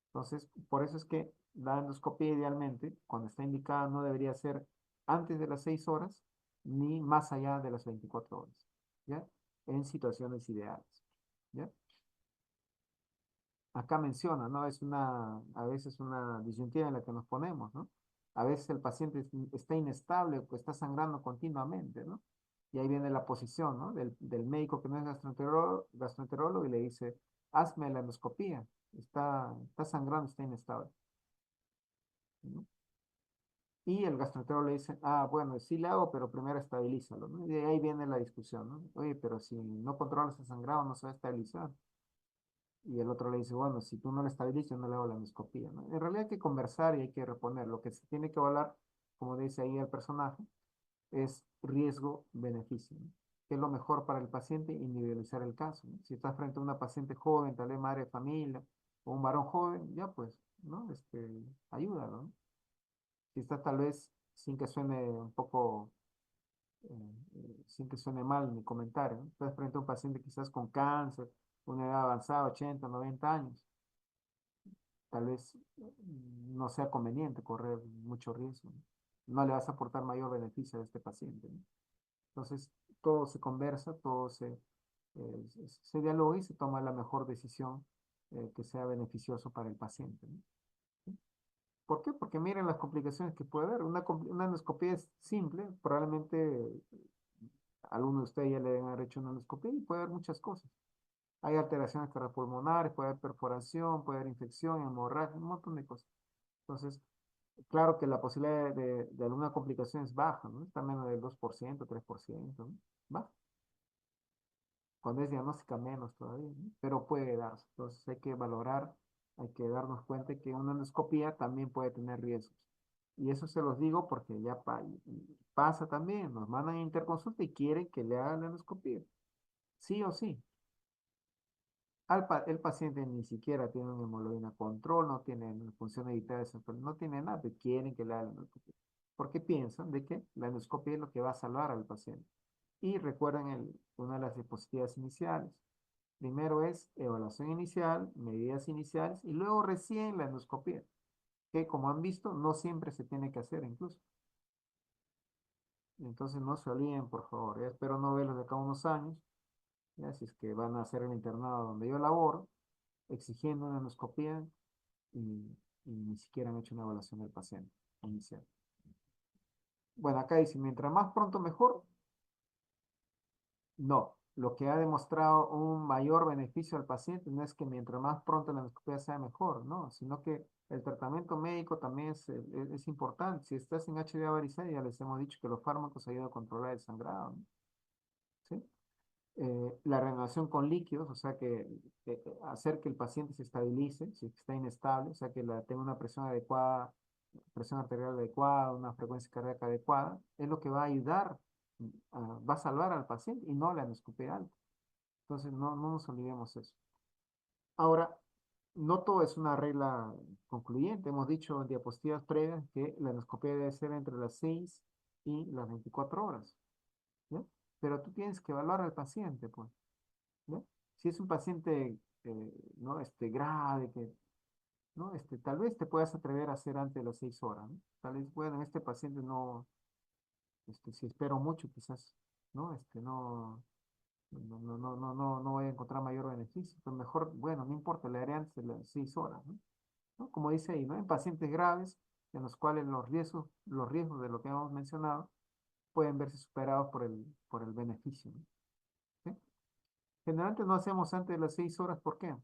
Entonces, por eso es que la endoscopia idealmente, cuando está indicada, no debería ser antes de las 6 horas ni más allá de las 24 horas, ¿ya? En situaciones ideales, ¿ya? Acá menciona, ¿no? A veces una disyuntiva en la que nos ponemos, ¿no? A veces el paciente está inestable, pues está sangrando continuamente, ¿no? Y ahí viene la posición, ¿no? Del médico que no es gastroenterólogo y le dice, hazme la endoscopía, está sangrando, está inestable, ¿no? Y el gastroenterólogo le dice, ah, bueno, sí le hago, pero primero estabilízalo, ¿no? Y de ahí viene la discusión, ¿no? Oye, pero si no controlas el sangrado, no se va a estabilizar. Y el otro le dice, bueno, si tú no lo estabilizas, yo no le hago la endoscopía, ¿no? En realidad hay que conversar y hay que reponer. Lo que se tiene que evaluar, como dice ahí el personaje, es riesgo-beneficio, ¿no? ¿Qué es lo mejor para el paciente? Individualizar el caso, ¿no? Si estás frente a una paciente joven, tal vez madre de familia, o un varón joven, ya pues, ¿no? Ayúdalo, ¿no? Si está tal vez, sin que suene un poco, sin que suene mal mi comentario, ¿no? Estás frente a un paciente quizás con cáncer, una edad avanzada, 80, 90 años, tal vez no sea conveniente correr mucho riesgo, ¿no? No le vas a aportar mayor beneficio a este paciente, ¿no? Entonces, todo se conversa, se dialoga y se toma la mejor decisión que sea beneficioso para el paciente, ¿no? ¿Por qué? Porque miren las complicaciones que puede haber. Una endoscopia es simple, probablemente algunos de ustedes ya le han hecho una endoscopia y puede haber muchas cosas. Hay alteraciones cardiopulmonares, puede haber perforación, puede haber infección, hemorragia, un montón de cosas. Entonces, claro que la posibilidad de alguna complicación es baja, ¿no? Está menos del 2%, 3%, ¿no? Baja. Cuando es diagnóstica menos todavía, ¿no? Pero puede darse. Entonces hay que valorar, hay que darnos cuenta que una endoscopía también puede tener riesgos. Y eso se los digo porque ya pasa también, nos mandan a interconsulta y quieren que le hagan la endoscopía. Sí o sí. El paciente ni siquiera tiene un hemoglobina control, no tiene función evitar esa no tiene nada, y quieren que le hagan la endoscopia. Porque piensan de que la endoscopia es lo que va a salvar al paciente. Y recuerden una de las diapositivas iniciales. Primero es evaluación inicial, medidas iniciales y luego recién la endoscopia, que como han visto no siempre se tiene que hacer incluso. Entonces no se olviden, por favor. Espero no verlos de acá a unos años, ya, si es que van a hacer el internado donde yo laboro, exigiendo una endoscopia y ni siquiera han hecho una evaluación del paciente inicial. Bueno, acá dice, mientras más pronto mejor, no. Lo que ha demostrado un mayor beneficio al paciente no es que mientras más pronto la endoscopia sea mejor, no, sino que el tratamiento médico también es importante. Si estás en HDA varicela, ya les hemos dicho que los fármacos ayudan a controlar el sangrado, ¿no? ¿Sí? La renovación con líquidos, o sea que hacer que el paciente se estabilice, si está inestable, o sea que tenga una presión adecuada, presión arterial adecuada, una frecuencia cardíaca adecuada, es lo que va a ayudar, va a salvar al paciente y no la endoscopia alta. Entonces no nos olvidemos eso. Ahora, no todo es una regla concluyente. Hemos dicho en diapositivas previas que la endoscopia debe ser entre las 6 y las 24 horas, ¿ya? Pero tú tienes que evaluar al paciente, pues. ¿No? Si es un paciente ¿no? Grave, ¿no? Tal vez te puedas atrever a hacer antes de las 6 horas, ¿no? Tal vez, bueno, este paciente no, si espero mucho, quizás, ¿no? No voy a encontrar mayor beneficio. Pero mejor, bueno, no importa, le haré antes de las 6 horas, ¿no? ¿No? Como dice ahí, ¿no? En pacientes graves, en los cuales los riesgos de lo que hemos mencionado pueden verse superados por el beneficio, ¿no? ¿Sí? Generalmente no hacemos antes de las 6 horas, ¿por qué?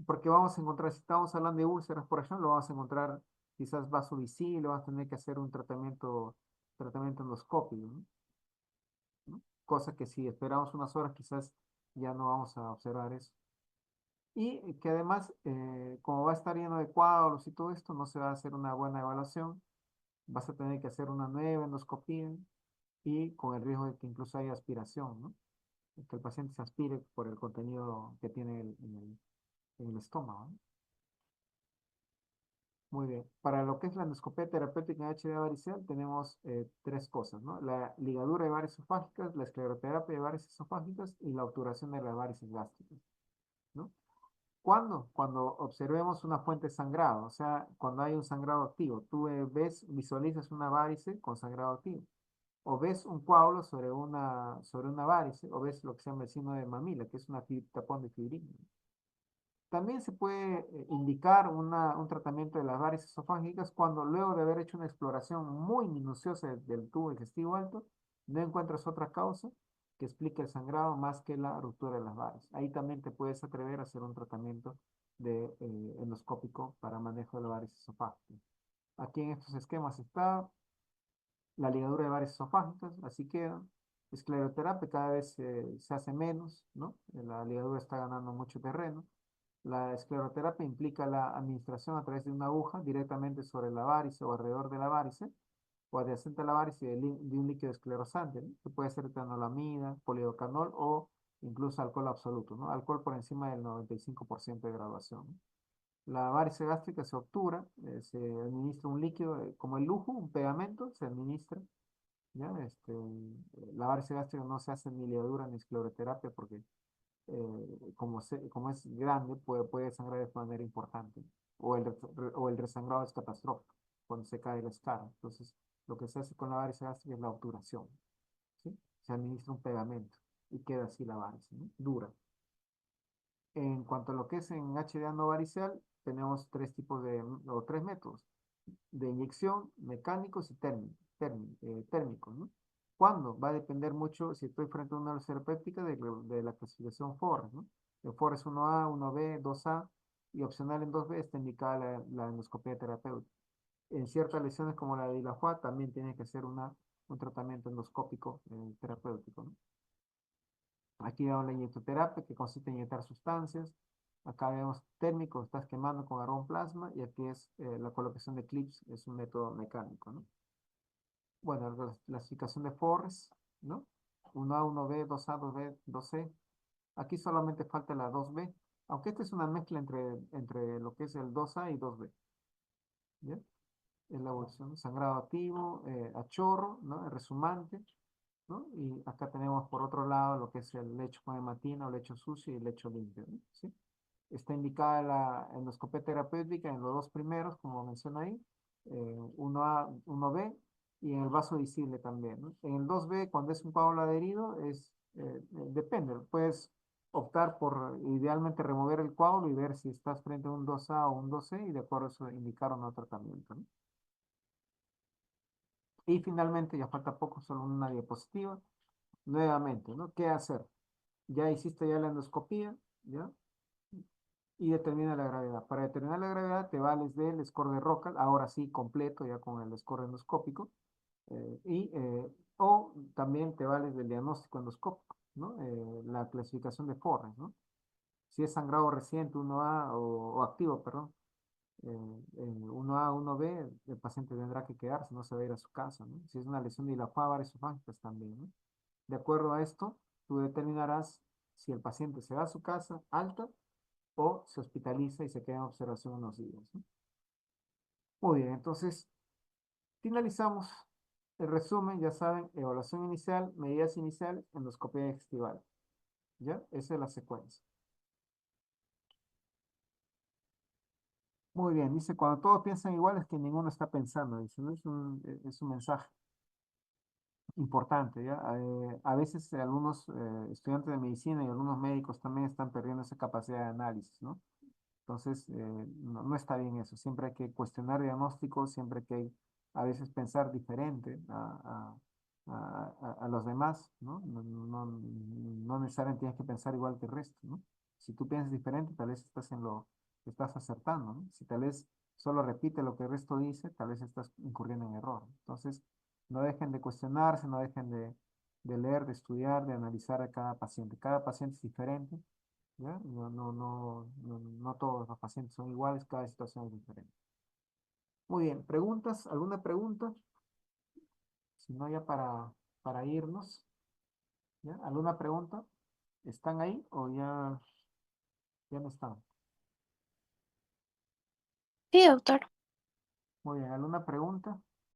Porque vamos a encontrar, si estamos hablando de úlceras, por ejemplo, vamos a encontrar quizás vaso visible, vamos a tener que hacer un tratamiento endoscópico, ¿no? ¿No? Cosa que si esperamos unas horas, quizás ya no vamos a observar eso. Y que además, como va a estar lleno de coágulos y todo esto, no se va a hacer una buena evaluación, vas a tener que hacer una nueva endoscopía y con el riesgo de que incluso haya aspiración, ¿no? Que el paciente se aspire por el contenido que tiene en el estómago, ¿no? Muy bien. Para lo que es la endoscopia terapéutica en HDA varicel, tenemos tres cosas, ¿no? La ligadura de varices esofágicas, la escleroterapia de varices esofágicas y la obturación de las varices gástricas, ¿no? ¿Cuándo? Cuando observemos una fuente de sangrado, o sea, cuando hay un sangrado activo. Tú visualizas una varice con sangrado activo, o ves un coágulo sobre una varice, o ves lo que se llama el signo de mamila, que es una tapón de fibrina. También se puede indicar un tratamiento de las varices esofágicas cuando luego de haber hecho una exploración muy minuciosa del tubo digestivo alto, no encuentras otra causa que explique el sangrado más que la ruptura de las varices. Ahí también te puedes atrever a hacer un tratamiento endoscópico para manejo de las varices esofágicas. Aquí en estos esquemas está la ligadura de varices esofágicas, así queda. Escleroterapia cada vez se hace menos, ¿no? La ligadura está ganando mucho terreno. La escleroterapia implica la administración a través de una aguja directamente sobre la varice o alrededor de la varice o adyacente a la varice de un líquido esclerosante, ¿no? Que puede ser etanolamida, polidocanol o incluso alcohol absoluto, ¿no? Alcohol por encima del 95% de graduación, ¿no? La varice gástrica se obtura, se administra un líquido como el lujo, un pegamento, se administra, ¿ya? La varice gástrica no se hace ni ligadura ni escleroterapia porque como es grande, puede sangrar de manera importante. O el resangrado es catastrófico cuando se cae la escara. Entonces, lo que se hace con la varice gástrica es la obturación, ¿sí? Se administra un pegamento y queda así la varice, ¿no? Dura. En cuanto a lo que es en HDA no varicel, tenemos o tres métodos de inyección, mecánicos y térmicos, ¿no? ¿Cuándo? Va a depender mucho, si estoy frente a una úlcera péptica, de la clasificación FORRES, ¿no? El FORRES 1A, 1B, 2A, y opcional en 2B está indicada la endoscopia terapéutica. En ciertas lesiones como la de Ilajua también tiene que ser un tratamiento endoscópico terapéutico, ¿no? Aquí vemos la inyectoterapia, que consiste en inyectar sustancias. Acá vemos térmico, estás quemando con argón plasma, y aquí es la colocación de clips, es un método mecánico, ¿no? Bueno, la clasificación de Forres, ¿no? 1A, 1B, 2A, 2B, 2C. Aquí solamente falta la 2B, aunque esta es una mezcla entre lo que es el 2A y 2B, ¿ya? Es la evolución, sangrado activo, a chorro, ¿no? El resumante, ¿no? Y acá tenemos por otro lado lo que es el lecho con hematina o lecho sucio y el lecho limpio, ¿no? ¿Sí? Está indicada la endoscopia terapéutica en los dos primeros, como menciona ahí, 1A, 1B, y en el vaso visible también, ¿no? En el 2B, cuando es un coágulo adherido, depende, puedes optar por idealmente remover el coágulo y ver si estás frente a un 2A o un 2C, y de acuerdo a eso indicar o no tratamiento, ¿no? Y finalmente, ya falta poco, solo una diapositiva. Nuevamente, ¿no? ¿Qué hacer? Ya hiciste ya la endoscopía, ¿ya? Y determina la gravedad. Para determinar la gravedad te vales del score de Rocal, ahora sí completo, ya con el score endoscópico, o también te vales del diagnóstico endoscópico, ¿no? La clasificación de Forres, ¿no? Si es sangrado reciente, 1A o activo, perdón, 1A, 1B, el paciente tendrá que quedarse, no se va a ir a su casa, ¿no? Si es una lesión de Ilafávar esofágica también, ¿no? De acuerdo a esto, tú determinarás si el paciente se va a su casa alta o se hospitaliza y se queda en observación unos días, ¿no? Muy bien, entonces finalizamos el resumen. Ya saben, evaluación inicial, medidas iniciales, endoscopia digestival. ¿Ya? Esa es la secuencia. Muy bien, dice, cuando todos piensan igual es que ninguno está pensando, dice, ¿no? Es un mensaje importante, ¿ya? A veces algunos estudiantes de medicina y algunos médicos también están perdiendo esa capacidad de análisis, ¿no? Entonces, no está bien eso. Siempre hay que cuestionar diagnósticos, siempre que hay a veces pensar diferente a los demás, ¿no? No necesariamente tienes que pensar igual que el resto, ¿no? Si tú piensas diferente, tal vez estás acertando, ¿no? Si tal vez solo repite lo que el resto dice, tal vez estás incurriendo en error. Entonces, no dejen de cuestionarse, no dejen de leer, de estudiar, de analizar a cada paciente. Cada paciente es diferente, ¿ya? No todos los pacientes son iguales, cada situación es diferente. Muy bien, ¿preguntas? ¿Alguna pregunta? Si no, ya para irnos, ¿ya? ¿Alguna pregunta? ¿Están ahí o ya no están? Sí, doctor. Muy bien, ¿alguna pregunta?